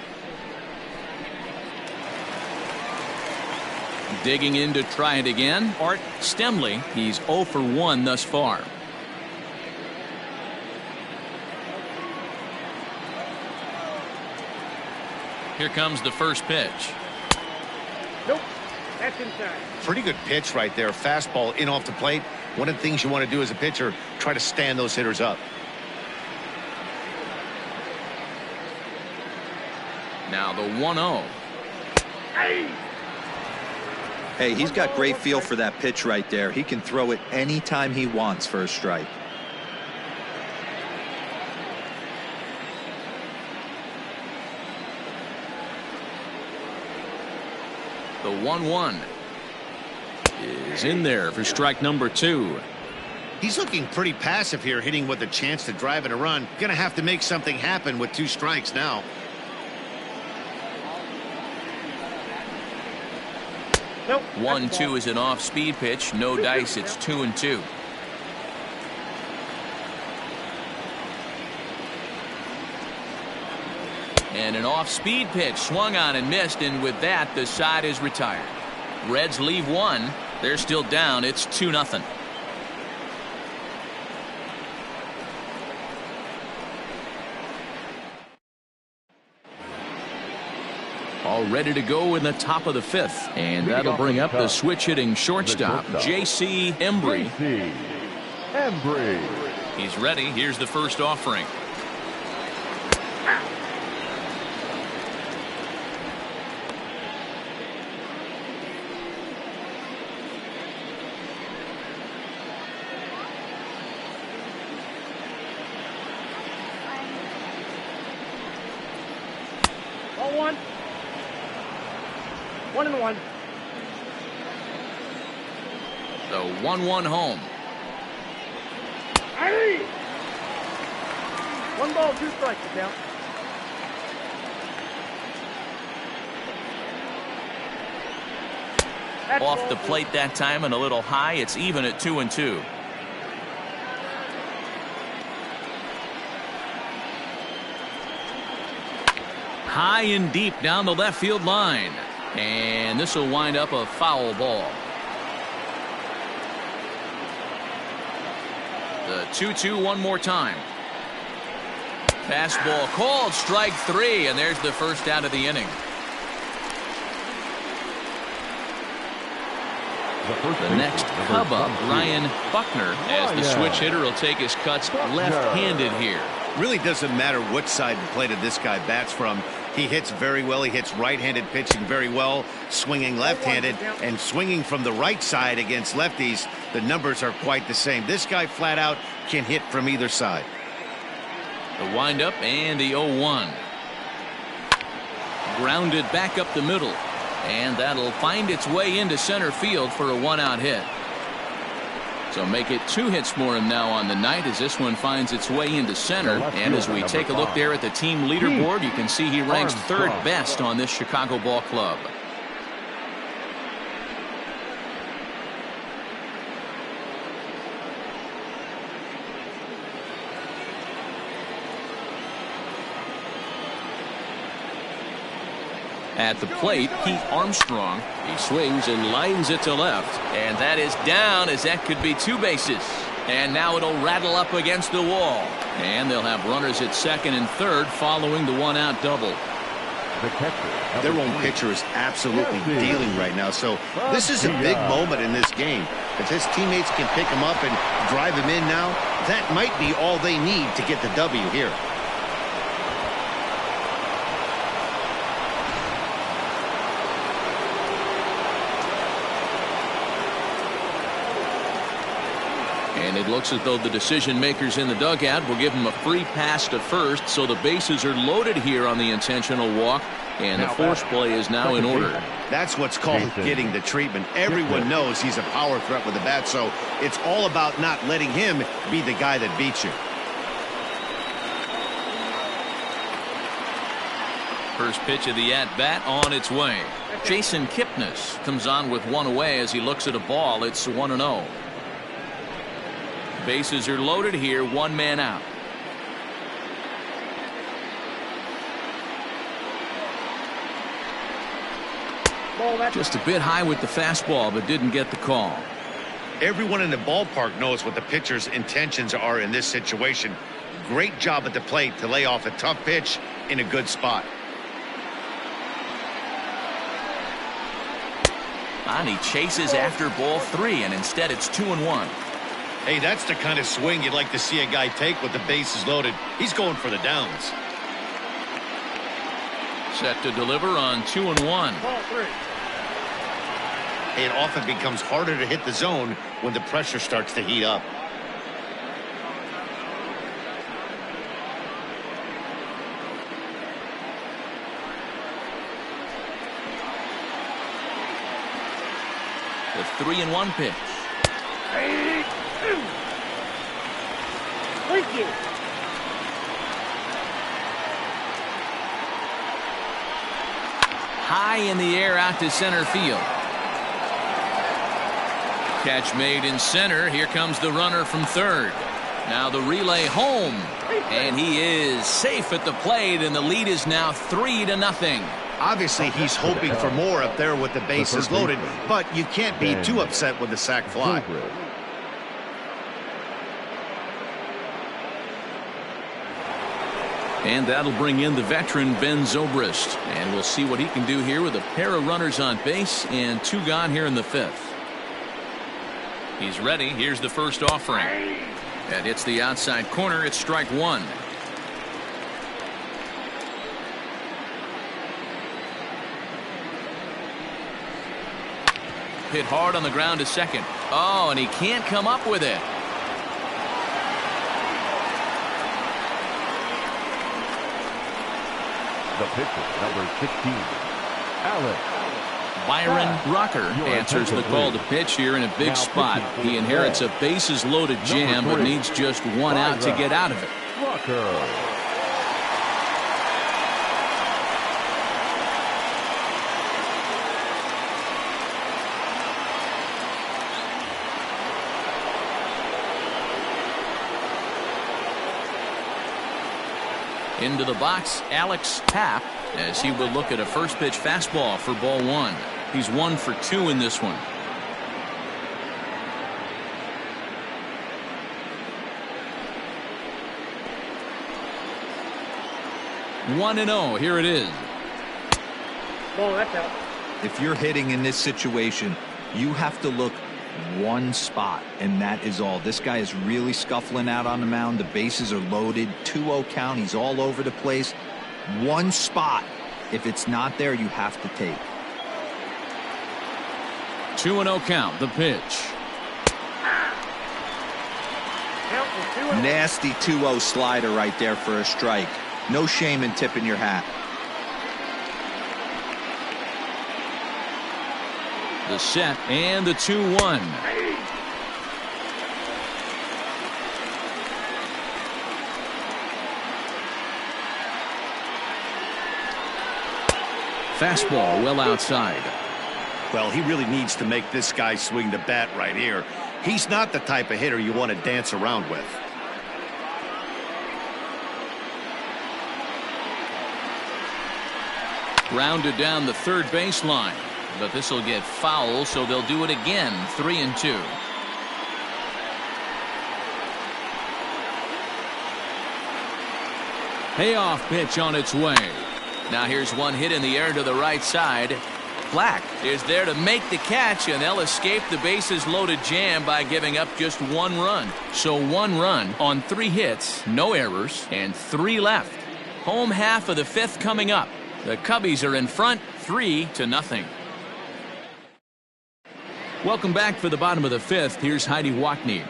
Digging in to try it again, Art Stemley. He's 0 for 1 thus far. Here comes the first pitch. Nope, that's inside. Pretty good pitch right there. Fastball in off the plate. One of the things you want to do as a pitcher, try to stand those hitters up. Now the 1-0. Hey, he's got great feel for that pitch right there. He can throw it anytime he wants for a strike. The 1-1 is in there for strike number 2. He's looking pretty passive here, hitting with a chance to drive in a run. Gonna have to make something happen with 2 strikes now. Nope. 1-2 is an off-speed pitch. No dice. It's 2-2. And an off-speed pitch swung on and missed, and with that the side is retired. Reds leave 1. They're still down. It's 2-0. ball ready to go in the top of the 5th. And that'll bring up the switch-hitting shortstop, J.C. Embry. He's ready. Here's the first offering. One and one. So 1-1 home. Hey! 1 ball, 2 strikes now. Off the plate that time and a little high. It's even at 2-2. High and deep down the left field line. And this will wind up a foul ball. The 2-2 one more time. Fastball called, strike 3, and there's the first out of the inning. The next Cub up, Ryan Buckner, as the switch hitter will take his cuts left-handed here. Really doesn't matter which side of the plate this guy bats from. He hits very well. He hits right-handed pitching very well, swinging left-handed, and swinging from the right side against lefties. The numbers are quite the same. This guy flat out can hit from either side. The windup and the 0-1. Grounded back up the middle. And that'll find its way into center field for a 1-out hit. So make it 2 hits for him now on the night as this one finds its way into center. And as we take a look there at the team leaderboard, you can see he ranks 3rd best on this Chicago ball club. At the plate, Pete Armstrong. He swings and lines it to left. And that is down, as that could be 2 bases. And now it'll rattle up against the wall. And they'll have runners at 2nd and 3rd following the 1-out double. Their own pitcher is absolutely dealing right now. So this is a big moment in this game. If his teammates can pick him up and drive him in now, that might be all they need to get the W here. And it looks as though the decision makers in the dugout will give him a free pass to first, so the bases are loaded here on the intentional walk, and the force play is now in order. That's what's called getting the treatment. Everyone knows he's a power threat with the bat, so it's all about not letting him be the guy that beats you. First pitch of the at-bat on its way. Jason Kipnis comes on with 1 away as he looks at a ball. It's 1-0. Bases are loaded here, 1 man out. Just a bit high with the fastball, but didn't get the call. Everyone in the ballpark knows what the pitcher's intentions are in this situation. Great job at the plate to lay off a tough pitch in a good spot. And he chases after ball 3, and instead it's 2-1. Hey, that's the kind of swing you'd like to see a guy take with the bases loaded. He's going for the downs. Set to deliver on 2-1. It often becomes harder to hit the zone when the pressure starts to heat up. The 3-1 pitch. Thank you. High in the air out to center field. Catch made in center. Here comes the runner from 3rd. Now the relay home. And he is safe at the plate, and the lead is now 3-0. Obviously, he's hoping for more up there with the bases loaded, but you can't be too upset with the sac fly. And that'll bring in the veteran Ben Zobrist. And we'll see what he can do here with a pair of runners on base and 2 gone here in the 5th. He's ready. Here's the first offering. That hits the outside corner. It's strike 1. Hit hard on the ground to second. Oh, and he can't come up with it. The pitcher, number 16, Alex. Byron Rocker answers the call to pitch here in a big spot. He inherits a bases-loaded jam, but needs just 1 out to get out of it. Rocker. Into the box, Alex Tapp, as he will look at a first pitch fastball for ball 1. He's 1 for 2 in this one. One and 0. Here it is. Ball, that's out. If you're hitting in this situation, you have to look one spot, and that is all. This guy is really scuffling out on the mound. The bases are loaded. 2-0 count. He's all over the place. One spot. If it's not there, you have to take. 2-0 count. The pitch. Nasty 2-0 slider right there for a strike. No shame in tipping your hat. The set and the 2-1. Fastball well outside. Well, he really needs to make this guy swing the bat right here. He's not the type of hitter you want to dance around with. Rounded down the third baseline. But this will get foul, so they'll do it again. 3-2. Payoff pitch on its way. Now here's one hit in the air to the right side. Black is there to make the catch, and they'll escape the bases loaded jam by giving up just 1 run. So 1 run on 3 hits, no errors, and 3 left. Home half of the 5th coming up. The Cubbies are in front 3-0. Welcome back for the bottom of the 5th. Here's Heidi Wackney.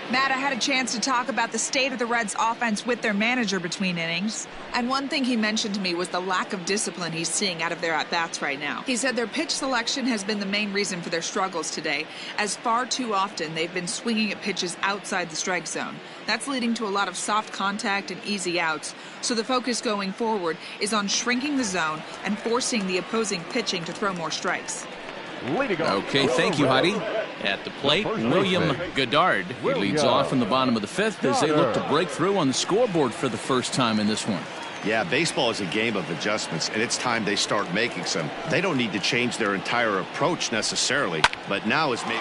Matt, I had a chance to talk about the state of the Reds offense with their manager between innings. And one thing he mentioned to me was the lack of discipline he's seeing out of their at-bats right now. He said their pitch selection has been the main reason for their struggles today, as far too often they've been swinging at pitches outside the strike zone. That's leading to a lot of soft contact and easy outs. So the focus going forward is on shrinking the zone and forcing the opposing pitching to throw more strikes. Okay, thank you, Heidi. At the plate, William Goddard. He leads off in the bottom of the 5th as they look to break through on the scoreboard for the first time in this one. Yeah, baseball is a game of adjustments, and it's time they start making some. They don't need to change their entire approach necessarily, but now is maybe.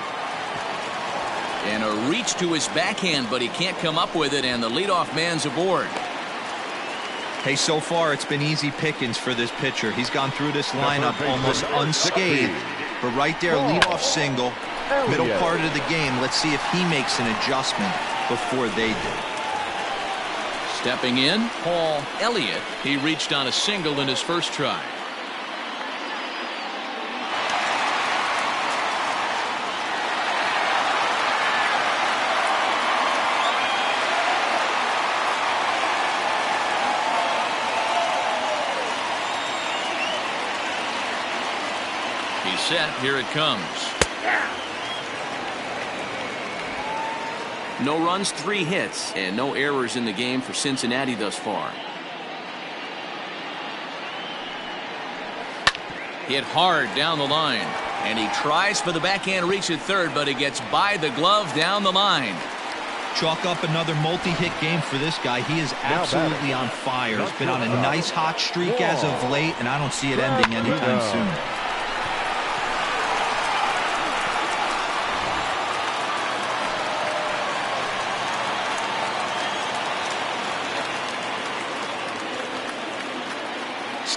And a reach to his backhand, but he can't come up with it, and the leadoff man's aboard. Hey, so far it's been easy pickings for this pitcher. He's gone through this lineup almost unscathed. But right there, leadoff single, middle part of the game. Let's see if he makes an adjustment before they do. Stepping in, Paul Elliott. He reached on a single in his first try. He's set. Here it comes. No runs, 3 hits, and no errors in the game for Cincinnati thus far. Hit hard down the line, and he tries for the backhand reach at third, but he gets by the glove down the line. Chalk up another multi-hit game for this guy. He is absolutely on fire. He's been on a nice hot streak as of late, and I don't see it ending anytime soon.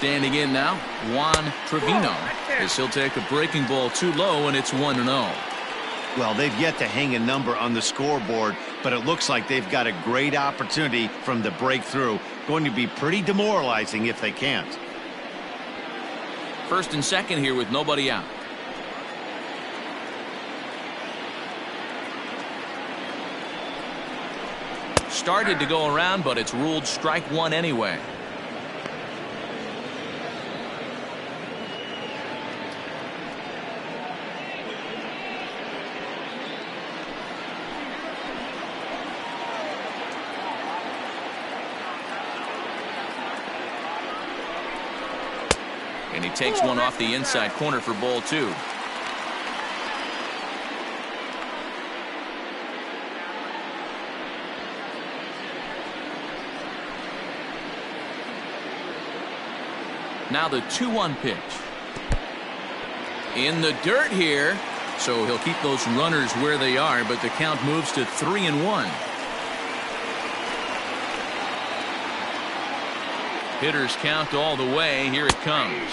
Standing in now, Juan Trevino, as he'll take a breaking ball too low, and it's 1-0. Well, they've yet to hang a number on the scoreboard, but it looks like they've got a great opportunity from the breakthrough. Going to be pretty demoralizing if they can't. First and second here with nobody out. Started to go around, but it's ruled strike one anyway. And he takes one off the inside corner for ball two. Now the 2-1 pitch. In the dirt here. So he'll keep those runners where they are, but the count moves to 3-1. Hitters count all the way. Here it comes.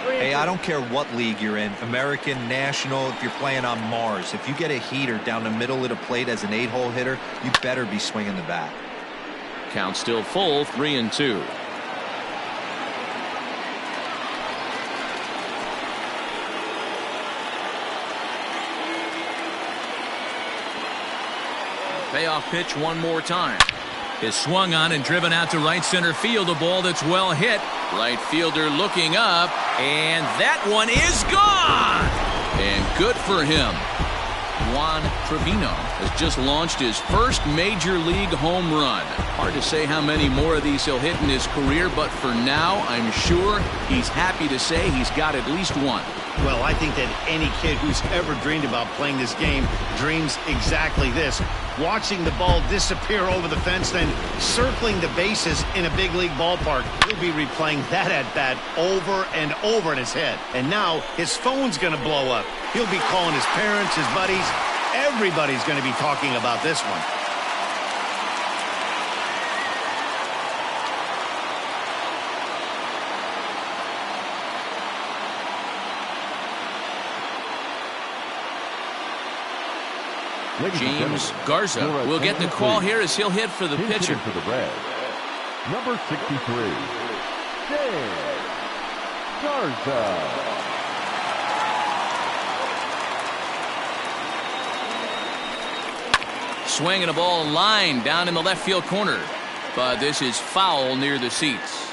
Hey, I don't care what league you're in, American, National, if you're playing on Mars. If you get a heater down the middle of the plate as an 8-hole hitter, you better be swinging the bat. Count still full, 3-2. Payoff pitch one more time. Is swung on and driven out to right center field. A ball that's well hit. Right fielder looking up, and that one is gone. And good for him. Juan Trevino has just launched his first major league home run. Hard to say how many more of these he'll hit in his career, but for now, I'm sure he's happy to say he's got at least one. Well, I think that any kid who's ever dreamed about playing this game dreams exactly this. Watching the ball disappear over the fence, then circling the bases in a big league ballpark. He'll be replaying that at-bat over and over in his head. And now his phone's going to blow up. He'll be calling his parents, his buddies. Everybody's going to be talking about this one. James Garza will get the call here as he'll hit for the pitcher. For the Reds, number 63, James Garza. Swinging a ball line down in the left field corner, but this is foul near the seats.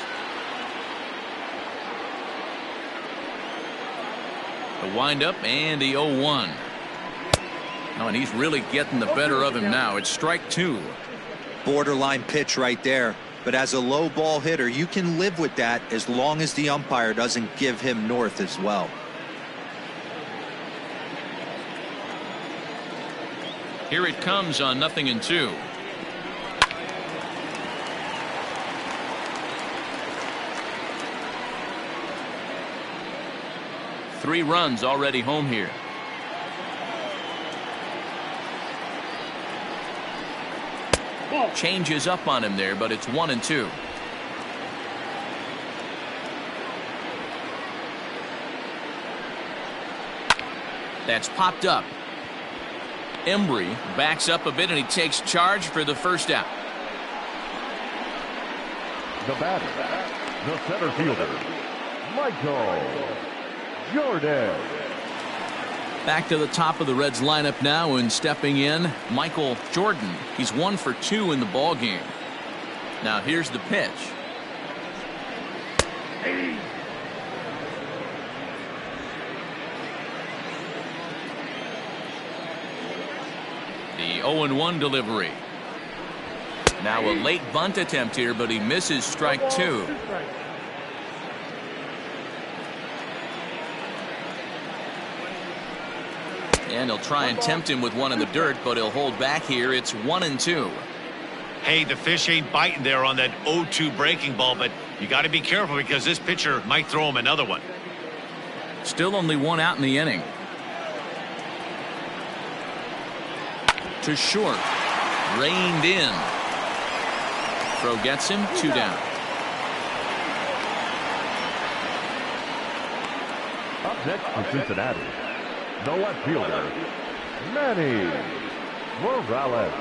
The windup and the 0-1. Oh, and he's really getting the better of him now. It's strike two. Borderline pitch right there. But as a low ball hitter, you can live with that as long as the umpire doesn't give him north as well. Here it comes on 0-2. Three runs already home here. Changes up on him there, but it's 1-2. That's popped up. Embry backs up a bit and he takes charge for the first out. The batter, the center fielder, Michael Jordan. Back to the top of the Reds lineup now, and stepping in, Michael Jordan. He's 1 for 2 in the ball game. Now here's the pitch. The 0-1 delivery. Now a late bunt attempt here, but he misses strike two. And he'll try and tempt him with one in the dirt, but he'll hold back here. It's 1-2. Hey, the fish ain't biting there on that 0-2 breaking ball, but you got to be careful because this pitcher might throw him another one. Still only one out in the inning. To short. Reined in. Throw gets him, 2 down. next for Cincinnati, the left fielder, Manny Morales.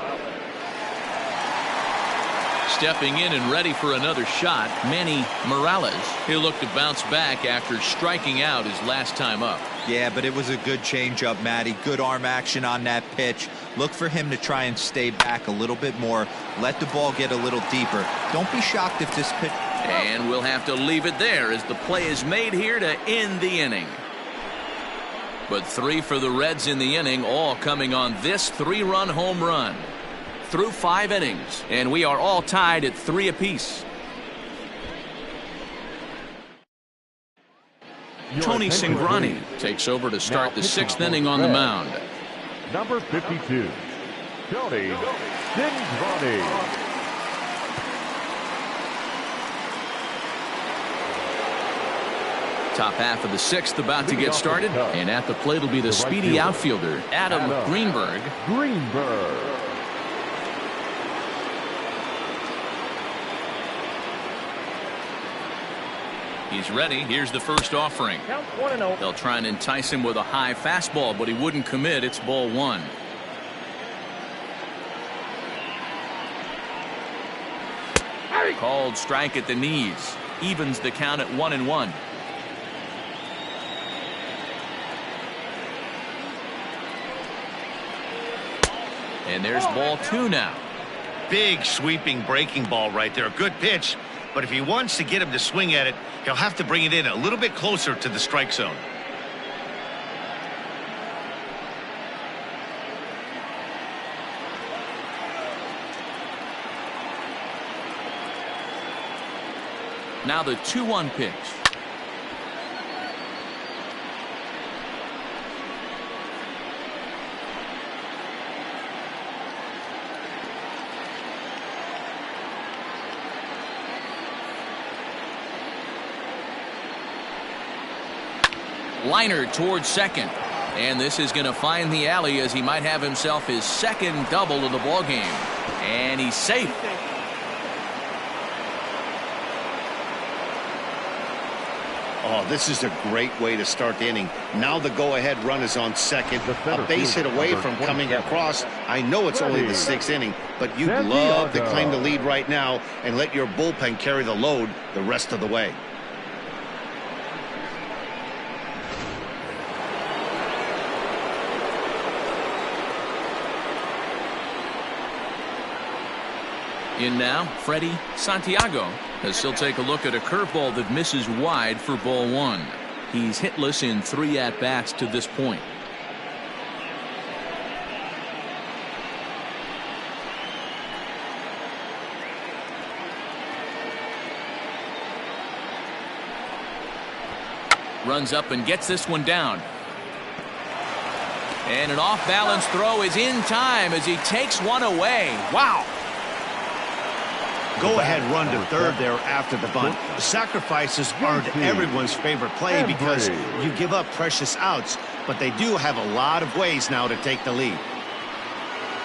Stepping in and ready for another shot, Manny Morales. He'll look to bounce back after striking out his last time up. Yeah, but it was a good changeup, Matty. Good arm action on that pitch. Look for him to try and stay back a little bit more. Let the ball get a little deeper. Don't be shocked if this pitch... And we'll have to leave it there as the play is made here to end the inning. But 3 for the Reds in the inning, all coming on this 3-run home run. Through 5 innings, and we are all tied at 3 apiece. Tony Cingrani takes over to start the 6th inning on the mound. Number 52, Tony Cingrani. Top half of the 6th about to get started, and at the plate will be the speedy outfielder, Adam Greenberg. He's ready. Here's the first offering. They'll try and entice him with a high fastball, but he wouldn't commit. It's ball 1. Called strike at the knees. Evens the count at 1-1. And there's ball 2 now. Big sweeping breaking ball right there. Good pitch. But if he wants to get him to swing at it, he'll have to bring it in a little bit closer to the strike zone. Now the 2-1 pitch. Liner towards second, and this is going to find the alley as he might have himself his 2nd double of the ball game, and he's safe. Oh, this is a great way to start the inning. Now the go-ahead run is on second, a base hit away from coming across. I know it's only the 6th inning, but you'd love to claim the lead right now and let your bullpen carry the load the rest of the way. In now, Freddie Santiago, as he'll take a look at a curveball that misses wide for ball 1. He's hitless in 3 at-bats to this point. Runs up and gets this one down. And an off-balance throw is in time as he takes one away. Wow. Go-ahead run to third there after the bunt. The sacrifices aren't everyone's favorite play because you give up precious outs, but they do have a lot of ways now to take the lead.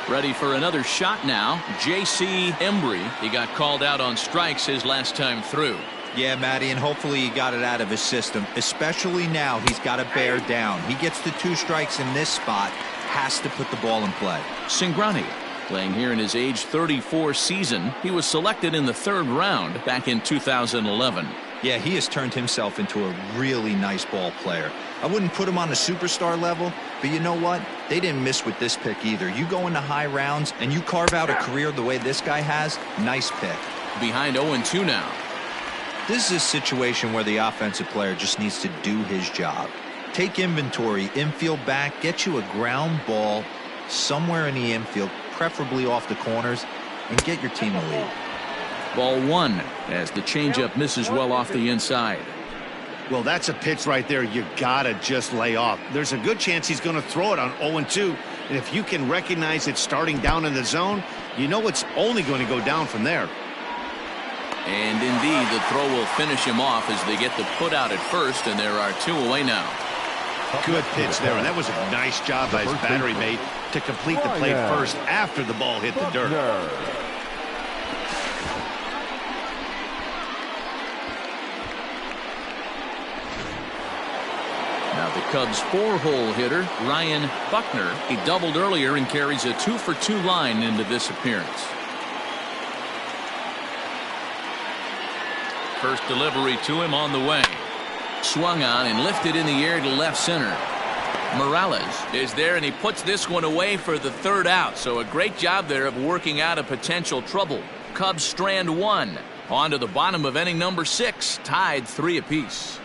Ready for another shot now. J.C. Embry. He got called out on strikes his last time through. Yeah, Matty, and hopefully he got it out of his system. Especially now, he's got to bear down. He gets the 2 strikes in this spot, has to put the ball in play. Cingrani, playing here in his age 34 season. He was selected in the 3rd round back in 2011. Yeah, he has turned himself into a really nice ball player. I wouldn't put him on the superstar level, but you know what? They didn't miss with this pick either. You go into high rounds and you carve out a career the way this guy has, nice pick. Behind 0-2 now. This is a situation where the offensive player just needs to do his job. Take inventory, infield back, get you a ground ball somewhere in the infield, preferably off the corners, and get your team a lead. Ball 1 as the changeup misses well off the inside. Well, that's a pitch right there you gotta just lay off. There's a good chance he's going to throw it on 0-2, and if you can recognize it starting down in the zone, you know it's only going to go down from there. And indeed, the throw will finish him off as they get the put out at first, and there are 2 away now. Good pitch there, and that was a nice job by his battery mate to complete the play first after the ball hit the dirt. Now Cubs 4-hole hitter Ryan Buckner. He doubled earlier and carries a 2-for-2 line into this appearance. First delivery to him on the way. Swung on and lifted in the air to left center. Morales is there, and he puts this one away for the third out. So a great job there of working out a potential trouble. Cubs strand one. On to the bottom of inning number 6, tied 3 apiece.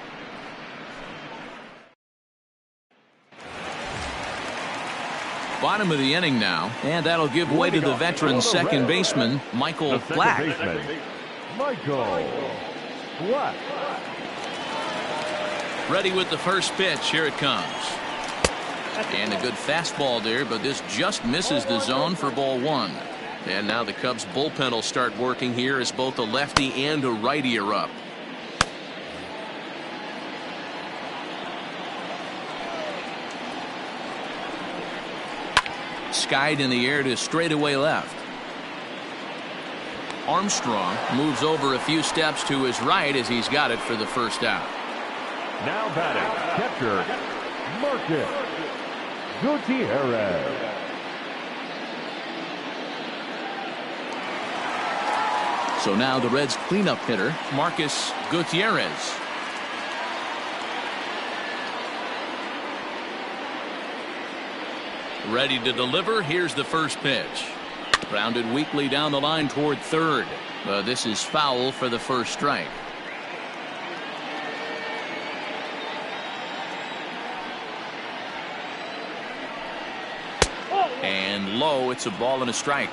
Bottom of the inning now, and that'll give way to the veteran second baseman Michael Black. Michael Black. Ready with the first pitch. Here it comes. And a good fastball there, but this just misses the zone for ball 1. And now the Cubs bullpen will start working here as both a lefty and a righty are up. Skied in the air to straightaway left. Armstrong moves over a few steps to his right as he's got it for the first out. Now batting, catcher Marcus Gutierrez. So now the Reds cleanup hitter Marcus Gutierrez. Ready to deliver. Here's the first pitch. Grounded weakly down the line toward third. This is foul for the first strike. And low, it's a ball and a strike.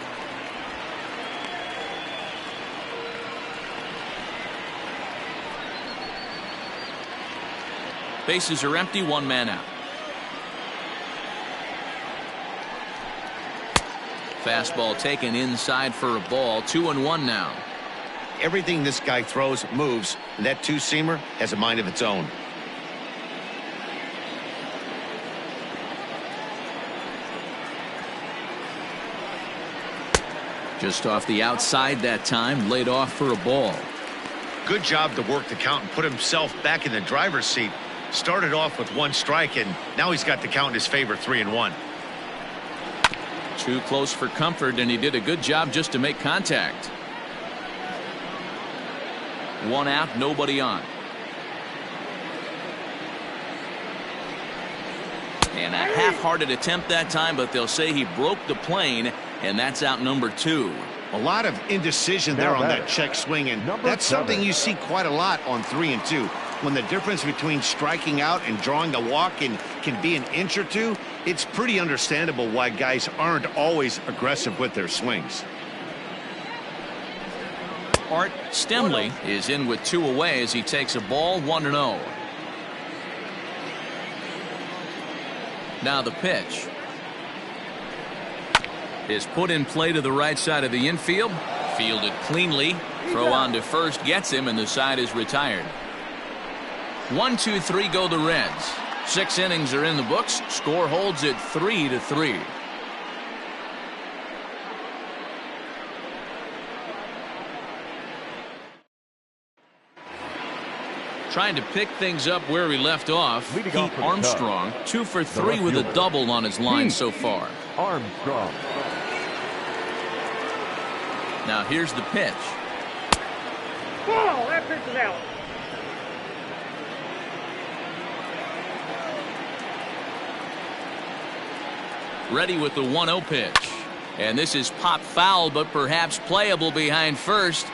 Bases are empty, 1 man out. Fastball taken inside for a ball. 2-1 now. Everything this guy throws moves, and that two-seamer has a mind of its own. Just off the outside that time, laid off for a ball. Good job to work the count and put himself back in the driver's seat. Started off with 1 strike, and now he's got the count in his favor, 3-1. Too close for comfort, and he did a good job just to make contact. 1 out, nobody on. And a half-hearted attempt that time, but they'll say he broke the plane, and that's out number 2. A lot of indecision there on that check swing, and that's something you see quite a lot on 3 and 2. When the difference between striking out and drawing a walk can be an inch or 2, it's pretty understandable why guys aren't always aggressive with their swings. Art Stemley is in with 2 away as he takes a ball, 1-0. Now the pitch is put in play to the right side of the infield. Fielded cleanly. Throw on to first gets him, and the side is retired. 1-2-3 go the Reds. 6 innings are in the books. Score holds at 3-3. Trying to pick things up where we left off. Pete Armstrong, 2 for 3 with a double on his line so far. Armstrong. Now here's the pitch. Ball, that pitch is out. Ready with the 1-0 pitch. And this is pop foul, but perhaps playable behind first.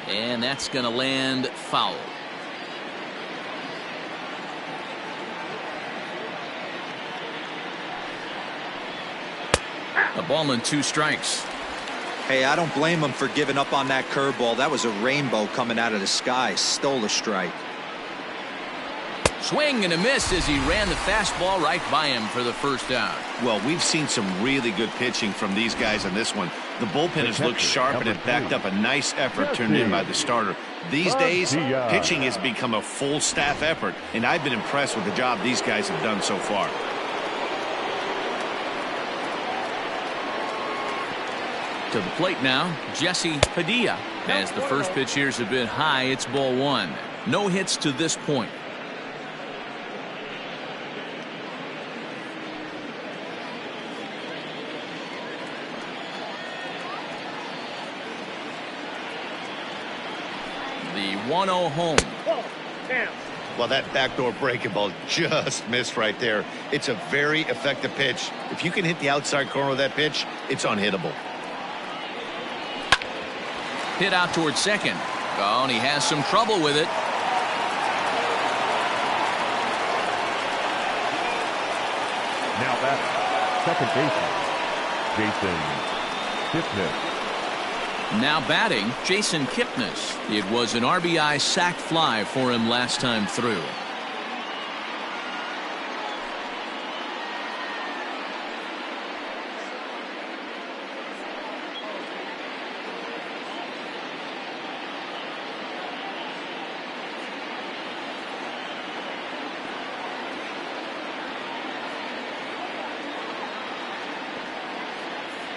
And that's going to land foul. A ball and 2 strikes. Hey, I don't blame him for giving up on that curveball. That was a rainbow coming out of the sky. Stole a strike. Swing and a miss as he ran the fastball right by him for the first out. Well, we've seen some really good pitching from these guys on this one. The bullpen has looked sharp and it backed up a nice effort turned in by the starter. These days, pitching has become a full staff effort, and I've been impressed with the job these guys have done so far. To the plate now, Jesse Padilla. As the first pitch here's a bit high, it's ball 1. No hits to this point. 1-0 home. Well, that backdoor breaking ball just missed right there. It's a very effective pitch. If you can hit the outside corner of that pitch, it's unhittable. Hit out towards second. Oh, and he has some trouble with it. Now batting, second baseman, Jason Kipnis. Now batting, Jason Kipnis. It was an RBI sac fly for him last time through.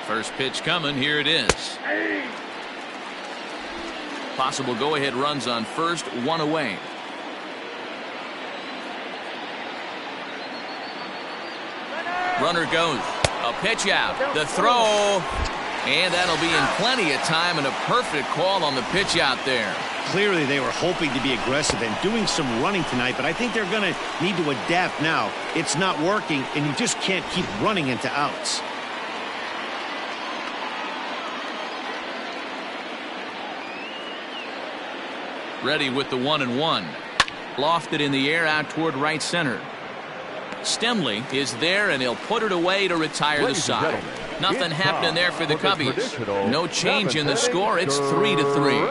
First pitch coming. Here it is. Possible go-ahead runs on first, one away. Runner goes. A pitch out. The throw. And that'll be in plenty of time, and a perfect call on the pitch out there. Clearly they were hoping to be aggressive and doing some running tonight, but I think they're going to need to adapt now. It's not working, and you just can't keep running into outs. Ready with the 1-1. Lofted in the air out toward right center. Stemley is there, and he'll put it away to retire the side. Nothing happening there for the Cubbies. No change in the score. It's 3-3.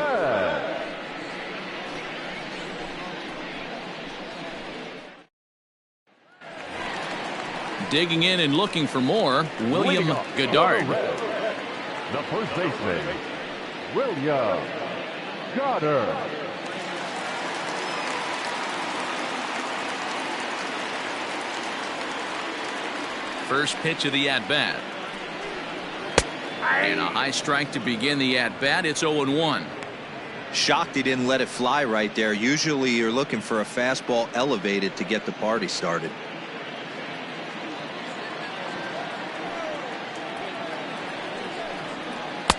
Digging in and looking for more, William Goddard. The first baseman, William Goddard. First pitch of the at-bat. And a high strike to begin the at-bat. It's 0-1. Shocked he didn't let it fly right there. Usually you're looking for a fastball elevated to get the party started.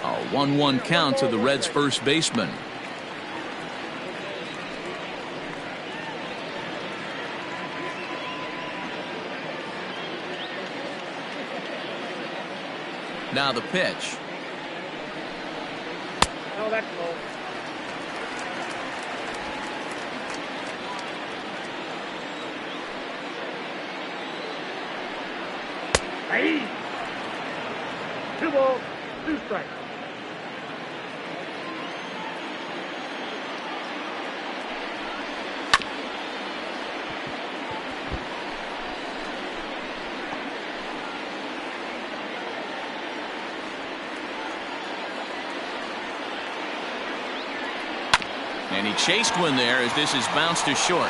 A 1-1 count to the Reds' first baseman. Now the pitch. Oh, that's low. Hey! 2 balls, 2 strikes. And he chased one there as this is bounced to short.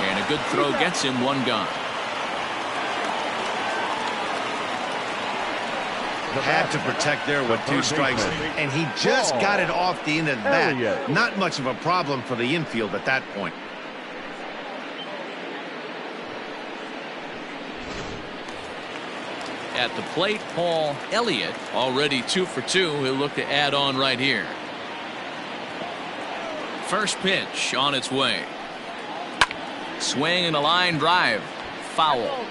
And a good throw gets him one gone. Had to protect there with 2 strikes, and he just got it off the end of the bat. Not much of a problem for the infield at that point. At the plate, Paul Elliott, already 2 for 2. He'll look to add on right here. First pitch on its way. Swing and a line drive. Foul.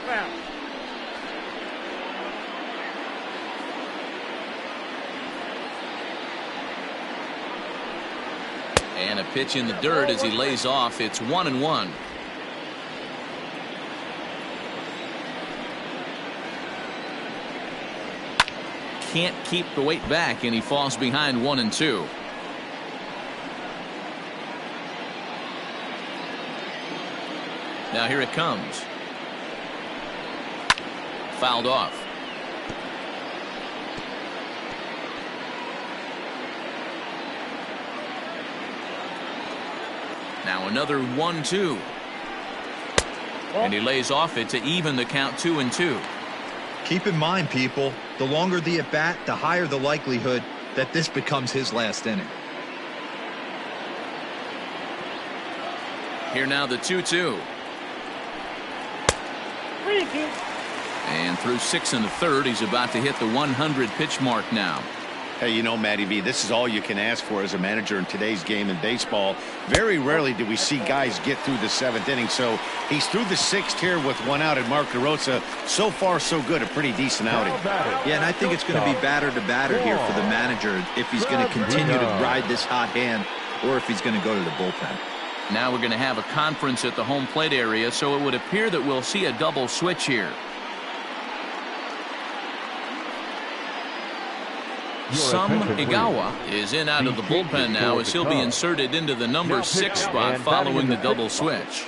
And a pitch in the dirt as he lays off. It's 1-1. Can't keep the weight back, and he falls behind 1-2. Now here it comes. Fouled off. Now another 1-2. And he lays off it to even the count 2-2. Keep in mind, people, the longer the at bat, the higher the likelihood that this becomes his last inning. Here now the 2-2. And through 6 1/3, he's about to hit the 100 pitch mark now. Hey, you know, Matty V, this is all you can ask for as a manager in today's game in baseball. Very rarely do we see guys get through the 7th inning. So he's through the 6th here with 1 out, and Mark DeRosa, so far so good, a pretty decent outing. Yeah, and I think it's going to be batter to batter here for the manager if he's going to continue to ride this hot hand or if he's going to go to the bullpen. Now we're going to have a conference at the home plate area, so it would appear that we'll see a double switch here. Some Igawa is in out of the bullpen now as he'll be inserted into the number 6 spot following the double switch.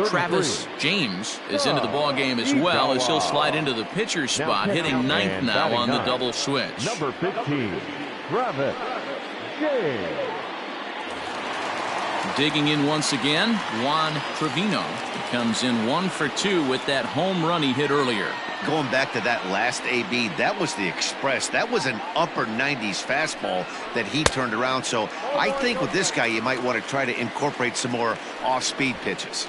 Travis James is into the ball game as well as he'll slide into the pitcher's spot, hitting 9th now on the double switch. Number 15, Travis James. Digging in once again, Juan Trevino. He comes in 1 for 2 with that home run he hit earlier. Going back to that last AB, that was the express. That was an upper 90s fastball that he turned around. So I think with this guy, you might want to try to incorporate some more off-speed pitches.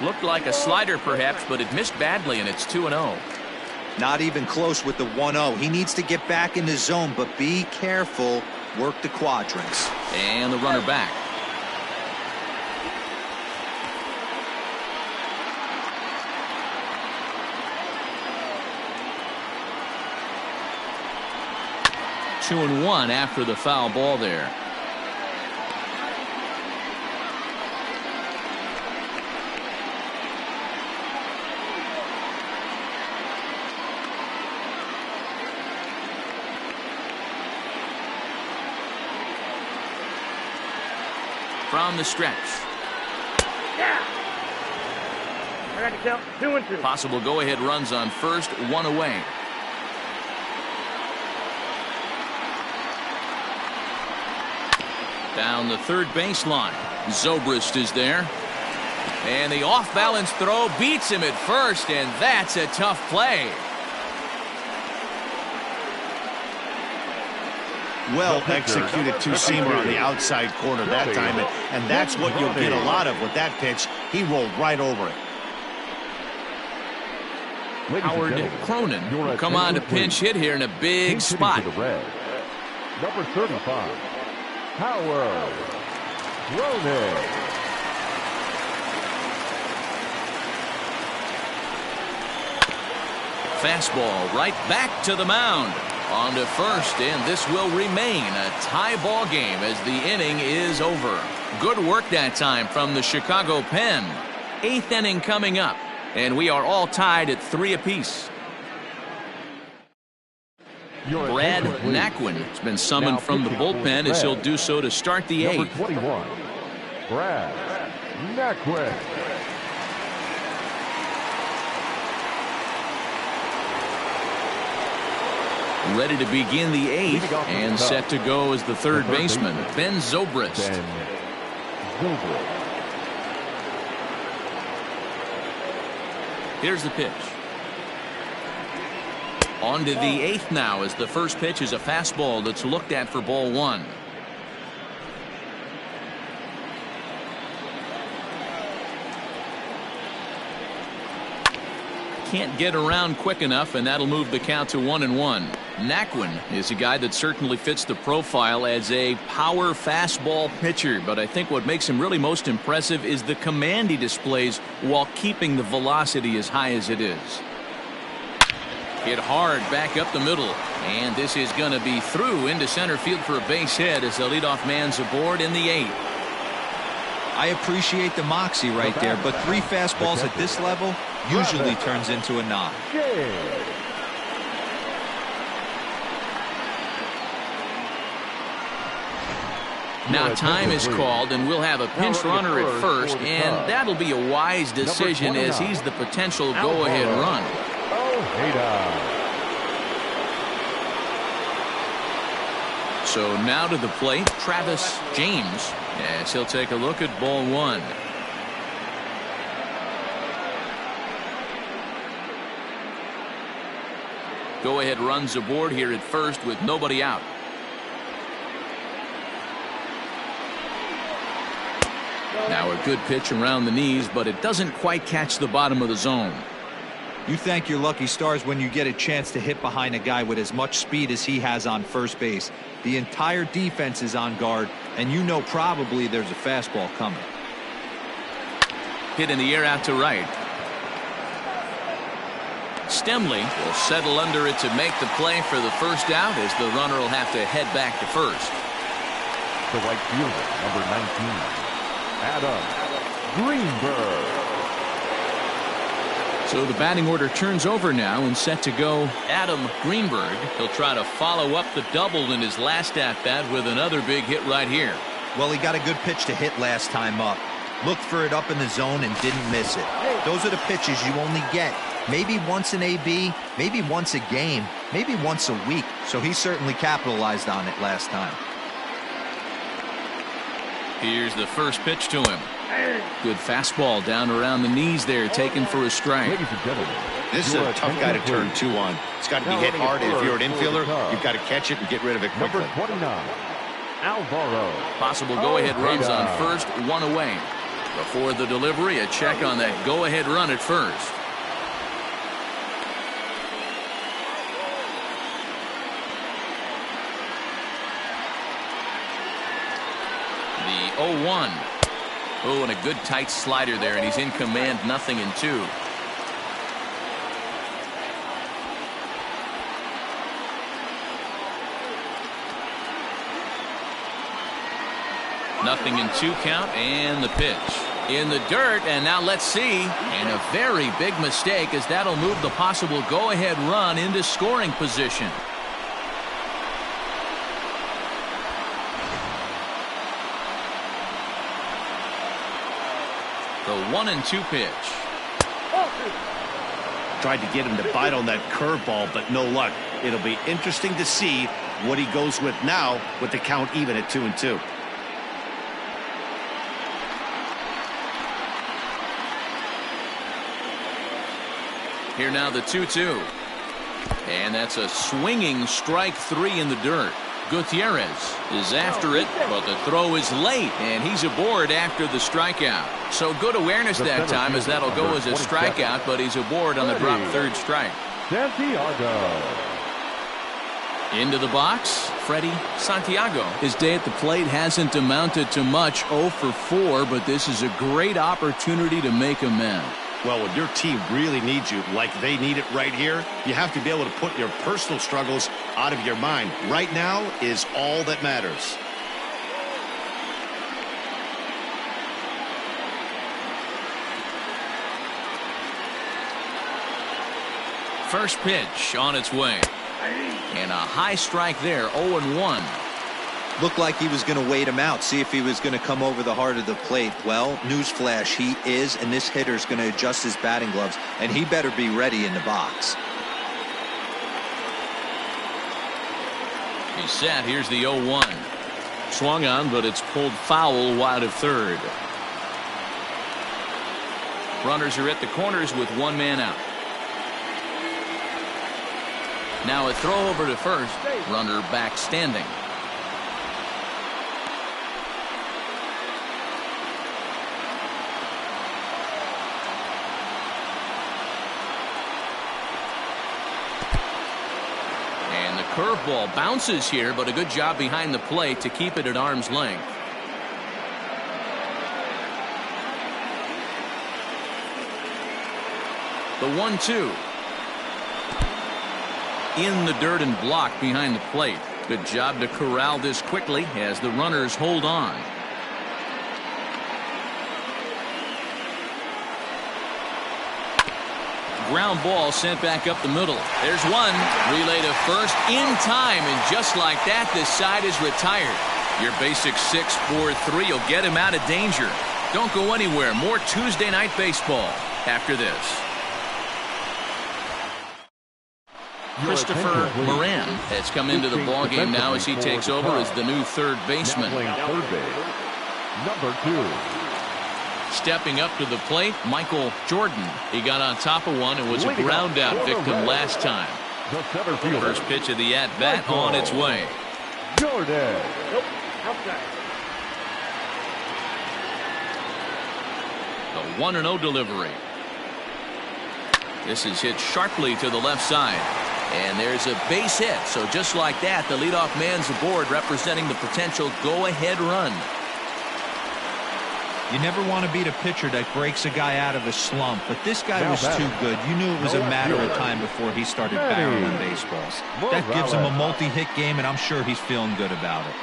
Looked like a slider perhaps, but it missed badly, and it's 2-0. Not even close with the 1-0. He needs to get back in the zone, but be careful. Work the quadrants. And the runner back. Two and one after the foul ball there. From the stretch. Yeah. I got to count 2 and 2. Possible go-ahead runs on first, 1 away. Down the third baseline. Zobrist is there. And the off-balance throw beats him at first, and that's a tough play. Well executed two-seamer on the outside corner that time, and that's what you'll get a lot of with that pitch. He rolled right over it. Howard Cronin will come on to pinch hit here in a big spot. Number 35, Howard Cronin. Fastball right back to the mound. On to first, and this will remain a tie ball game as the inning is over. Good work that time from the Chicago pen. 8th inning coming up, and we are all tied at 3 apiece. Brad Naquin has been summoned from the bullpen as he'll do so to start the 8th. Number 21, Brad Naquin. Ready to begin the 8th and set to go as the third baseman, Ben Zobrist. Here's the pitch. On to the 8th now as the first pitch is a fastball that's looked at for ball 1. Can't get around quick enough, and that'll move the count to 1-1. Naquin is a guy that certainly fits the profile as a power fastball pitcher, but I think what makes him really most impressive is the command he displays while keeping the velocity as high as it is. Hit hard back up the middle, and this is going to be through into center field for a base hit as the leadoff man's aboard in the 8th. I appreciate the moxie right there, but 3 fastballs at this level usually turns into a knock. Now time is called, and we'll have a pinch runner at first, and that'll be a wise decision as he's the potential go-ahead run. So now to the plate, Travis James, as he'll take a look at ball 1. Go-ahead runs aboard here at first with nobody out. Now a good pitch around the knees, but it doesn't quite catch the bottom of the zone. You thank your lucky stars when you get a chance to hit behind a guy with as much speed as he has on first base. The entire defense is on guard, and you know probably there's a fastball coming. Hit in the air out to right. Stemley will settle under it to make the play for the first out, as the runner will have to head back to first. The right fielder, number 19, Adam Greenberg. So the batting order turns over now and set to go Adam Greenberg. He'll try to follow up the double in his last at-bat with another big hit right here. Well, he got a good pitch to hit last time up. Looked for it up in the zone and didn't miss it. Those are the pitches you only get maybe once in AB, maybe once a game, maybe once a week. So he certainly capitalized on it last time. Here's the first pitch to him. Good fastball down around the knees there, taken for a strike. Ladies and gentlemen, this is a tough guy to turn two on. It's got to be hit hard, and if you're an infielder, you've got to catch it and get rid of it quickly. Number 29, Alvaro. Possible go-ahead runs on first, one away. Before the delivery, a check on that go-ahead run at first. The 0-1. Oh, and a good tight slider there, and he's in command, 0-2. Nothing in 2 count, and the pitch in the dirt, and now let's see, and a very big mistake, as that'll move the possible go-ahead run into scoring position. The 1-2 pitch. Tried to get him to bite on that curveball, but no luck. It'll be interesting to see what he goes with now with the count even at 2-2. Here now the 2-2. And that's a swinging strike 3 in the dirt. Gutierrez is after it, but the throw is late, and he's aboard after the strikeout. So good awareness that time, as that'll go as a strikeout, but he's aboard on the drop third strike. Santiago. Into the box, Freddie Santiago. His day at the plate hasn't amounted to much, 0 for 4, but this is a great opportunity to make amends. Well, when your team really needs you, like they need it right here, you have to be able to put your personal struggles out of your mind. Right now is all that matters. First pitch on its way. And a high strike there, 0-1. Looked like he was going to wait him out, see if he was going to come over the heart of the plate. Well, newsflash, he is, and this hitter's going to adjust his batting gloves, and he better be ready in the box. He's set. Here's the 0-1. Swung on, but it's pulled foul wide of third. Runners are at the corners with one man out. Now a throw over to first. Runner back standing. And the curveball bounces here, but a good job behind the plate to keep it at arm's length. The 1-2. In the dirt and blocked behind the plate. Good job to corral this quickly as the runners hold on. Ground ball sent back up the middle. There's one. Relay to first in time, and just like that, this side is retired. Your basic 6-4-3 will get him out of danger. Don't go anywhere. More Tuesday Night Baseball after this. Christopher Moran has come into the ballgame now as he takes over as the new third baseman. Third base, number 2. Stepping up to the plate, Michael Jordan. He got on top of one and was a ground out victim last time. The center fielder. First pitch of the at-bat on its way. Jordan. 1-0 delivery. This is hit sharply to the left side. And there's a base hit. So just like that, the leadoff man's aboard, representing the potential go-ahead run. You never want to beat a pitcher that breaks a guy out of a slump, but this guy was too good. You knew it was a matter of time before he started barreling baseballs. That gives him a multi-hit game, and I'm sure he's feeling good about it.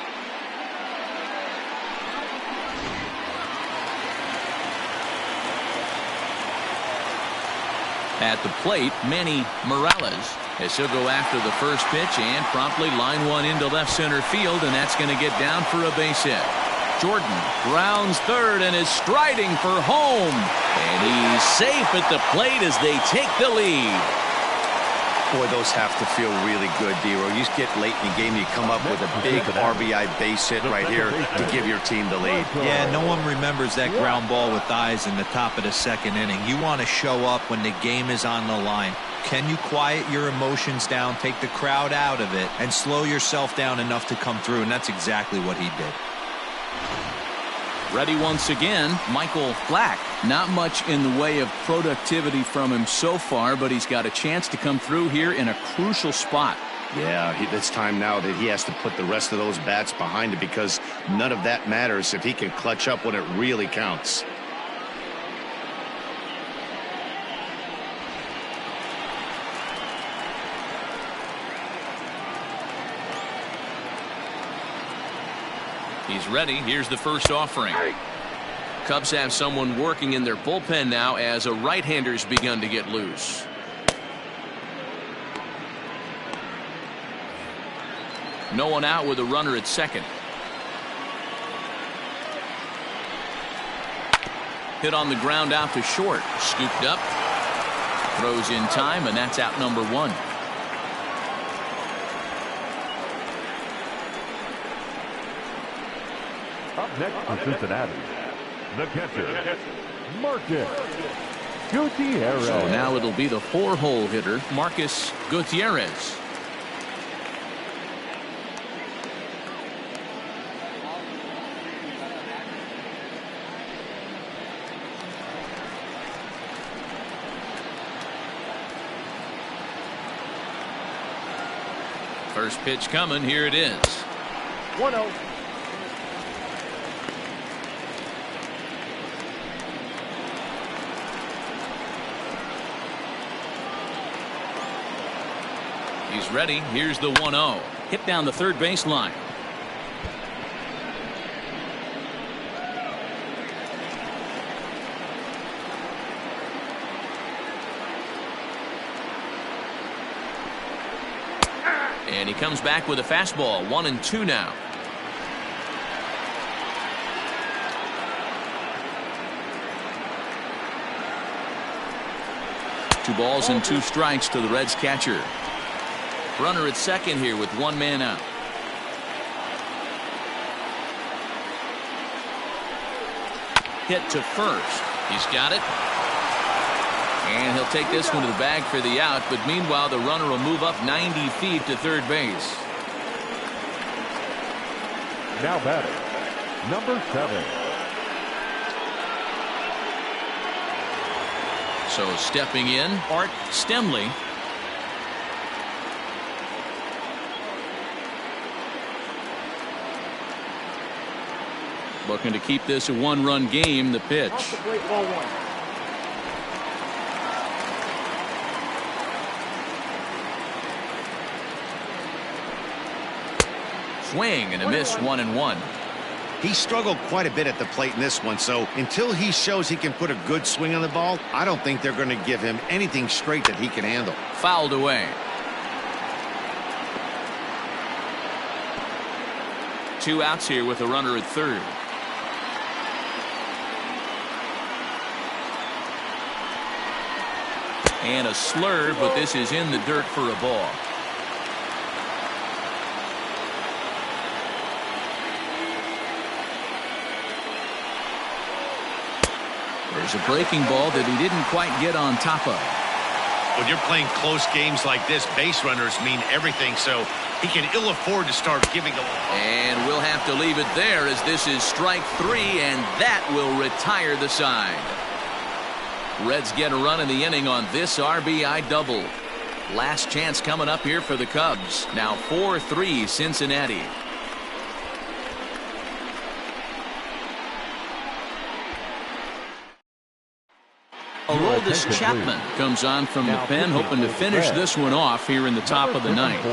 At the plate, Manny Morales, as he'll go after the first pitch and promptly line one into left center field, and that's going to get down for a base hit. Jordan grounds third and is striding for home, and he's safe at the plate as they take the lead. Boy, those have to feel really good, D-Row. You get late in the game, you come up with a big RBI base hit right here to give your team the lead. Yeah, no one remembers that ground ball with eyes in the top of the second inning. You want to show up when the game is on the line. Can you quiet your emotions down, take the crowd out of it, and slow yourself down enough to come through? And that's exactly what he did. Ready once again, Michael Black. Not much in the way of productivity from him so far, but he's got a chance to come through here in a crucial spot. Yeah, it's time now that he has to put the rest of those bats behind it, because none of that matters if he can clutch up when it really counts. He's ready. Here's the first offering. Cubs have someone working in their bullpen now as a right-hander's begun to get loose. No one out with a runner at second. Hit on the ground out to short. Scooped up. Throws in time, and that's out number one. Up next for Cincinnati, the catcher, Marcus Gutierrez. So now it'll be the 4-hole hitter, Marcus Gutierrez. First pitch coming. Here it is. 1-0. He's ready. Here's the 1-0. Hit down the third baseline. And he comes back with a fastball. 1-2 now. Two balls and two strikes to the Reds catcher. Runner at second here with one man out. Hit to first. He's got it. And he'll take this one to the bag for the out, but meanwhile the runner will move up 90 feet to third base. Now batting, number 7. So stepping in, Art Stemley. Looking to keep this a one-run game. The pitch. Off the plate, ball 1. Swing and a miss. 1-1. He struggled quite a bit at the plate in this one, so until he shows he can put a good swing on the ball, I don't think they're going to give him anything straight that he can handle. Fouled away. 2 outs here with a runner at third. And a slurve, but this is in the dirt for a ball. There's a breaking ball that he didn't quite get on top of. When you're playing close games like this, base runners mean everything, so he can ill afford to start giving them. And we'll have to leave it there as this is strike 3, and that will retire the side. Reds get a run in the inning on this RBI double. Last chance coming up here for the Cubs. Now 4-3 Cincinnati. Aroldis Chapman comes on from the pen, hoping to finish this one off here in the top of the ninth.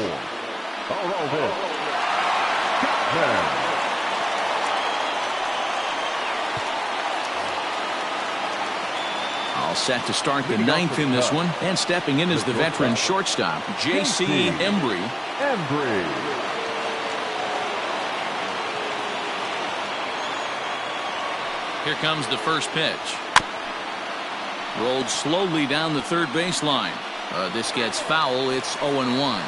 All set to start the ninth in this one, and stepping in is the veteran shortstop, J.C. Embry. Here comes the first pitch. Rolled slowly down the third baseline. This gets foul. It's 0-1.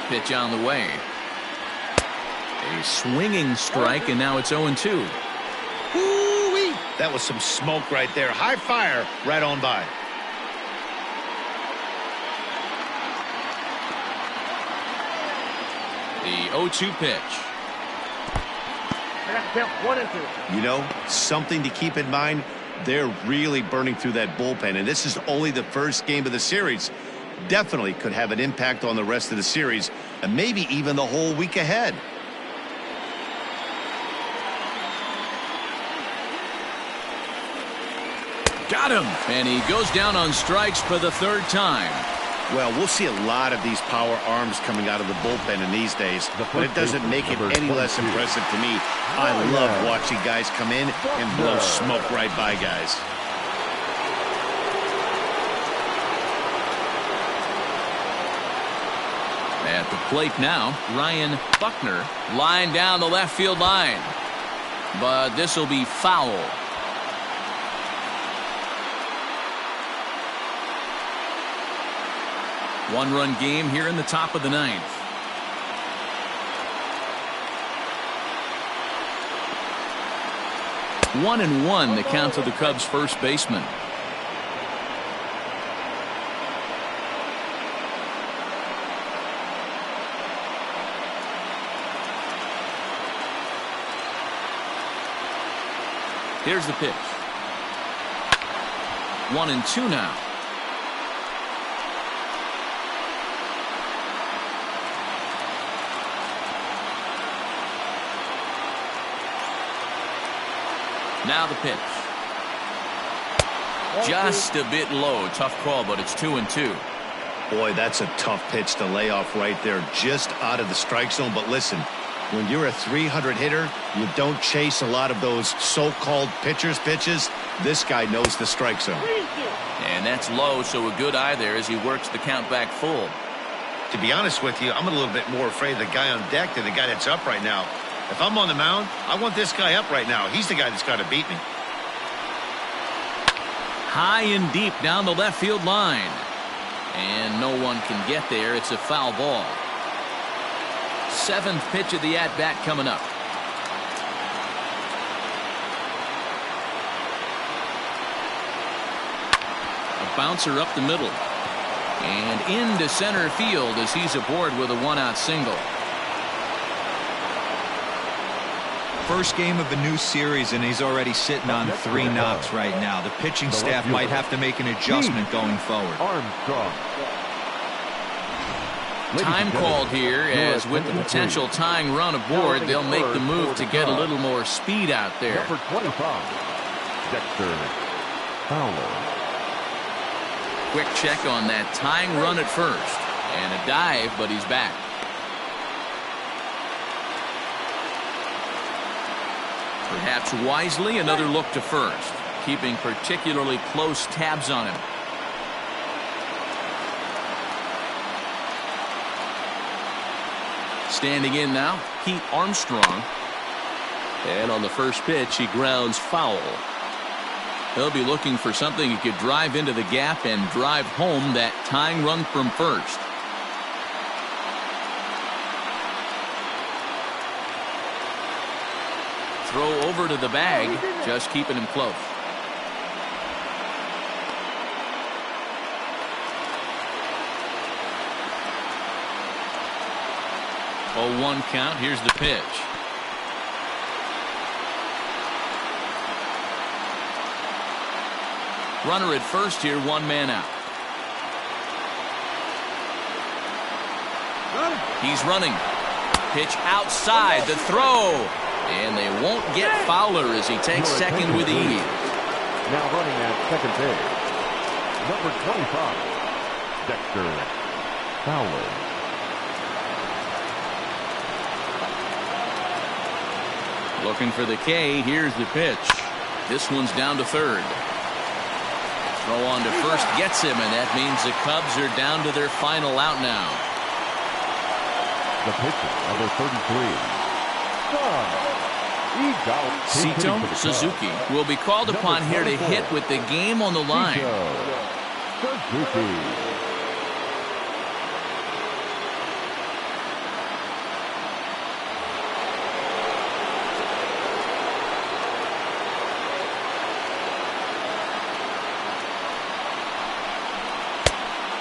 Pitch on the way. A swinging strike, and now it's 0-2. Woo-wee. That was some smoke right there. High fire right on by. The 0-2 pitch. I got to count 1-2. You know, something to keep in mind, they're really burning through that bullpen, and this is only the first game of the series. Definitely could have an impact on the rest of the series, and maybe even the whole week ahead. Got him, and he goes down on strikes for the third time. Well, we'll see a lot of these power arms coming out of the bullpen in these days, but it doesn't make it any less impressive to me. I love watching guys come in and blow smoke right by guys. At the plate now, Ryan Buckner, line down the left field line. But this will be foul. One-run game here in the top of the ninth. One and one, the count to the Cubs' first baseman. Here's the pitch. 1-2 now. Now the pitch. Just a bit low. Tough call, but it's 2-2. Boy, that's a tough pitch to lay off right there, just out of the strike zone. But listen, when you're a 300 hitter, you don't chase a lot of those so-called pitchers' pitches. This guy knows the strike zone. And that's low, so a good eye there as he works the count back full. To be honest with you, I'm a little bit more afraid of the guy on deck than the guy that's up right now. If I'm on the mound, I want this guy up right now. He's the guy that's got to beat me. High and deep down the left field line. And no one can get there. It's a foul ball. Seventh pitch of the at-bat coming up. A bouncer up the middle. And into center field as he's aboard with a one-out single. First game of a new series, and he's already sitting on 3 knocks right now. The pitching staff might have to make an adjustment going forward. Time called here, as with the potential tying run aboard, they'll make the move to get a little more speed out there. Number 25, Dexter Fowler. Quick check on that tying run at first. And a dive, but he's back. Perhaps wisely, another look to first, keeping particularly close tabs on him. Standing in now, Pete Armstrong. And on the first pitch, he grounds foul. He'll be looking for something he could drive into the gap and drive home that tying run from first. Throw over to the bag, just keeping him close. Oh, 1 count. Here's the pitch. Runner at first here, 1 man out. He's running. Pitch outside, the throw. And they won't get Fowler as he takes second with ease. Now running at second base, number 25, Dexter Fowler. Looking for the K. Here's the pitch. This one's down to third. Throw on to first gets him, and that means the Cubs are down to their final out now. The pitcher, number 33, Sito Suzuki will be called upon here to hit with the game on the line. Suzuki.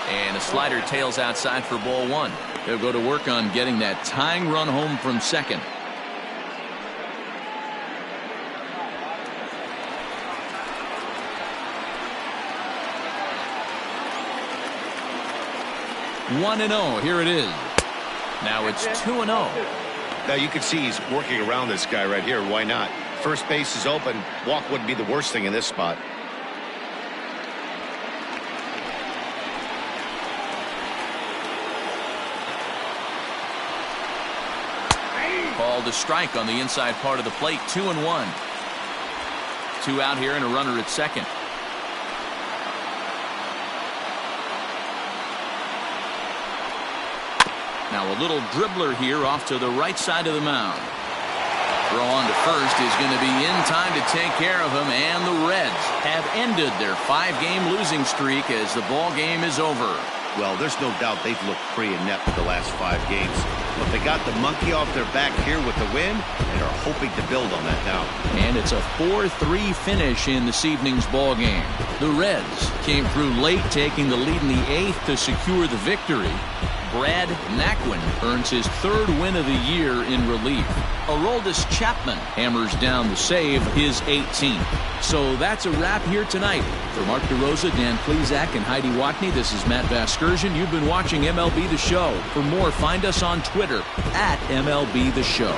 And a slider tails outside for ball 1. They'll go to work on getting that tying run home from second. One and 0. Here it is. Now it's 2-0. Now you can see he's working around this guy right here. Why not? First base is open. Walk wouldn't be the worst thing in this spot. Called a strike on the inside part of the plate. 2-1. 2 out here and a runner at second. Now a little dribbler here off to the right side of the mound. Throw on to first is going to be in time to take care of him, and the Reds have ended their 5-game losing streak as the ball game is over. Well, there's no doubt they've looked pretty inept the last 5 games. But they got the monkey off their back here with the win and are hoping to build on that now. And it's a 4-3 finish in this evening's ball game. The Reds came through late, taking the lead in the 8th to secure the victory. Brad Naquin earns his 3rd win of the year in relief. Aroldis Chapman hammers down the save, his 18th. So that's a wrap here tonight. For Mark DeRosa, Dan Plezak, and Heidi Watney, this is Matt Vasgersian. You've been watching MLB The Show. For more, find us on Twitter @MLB The Show.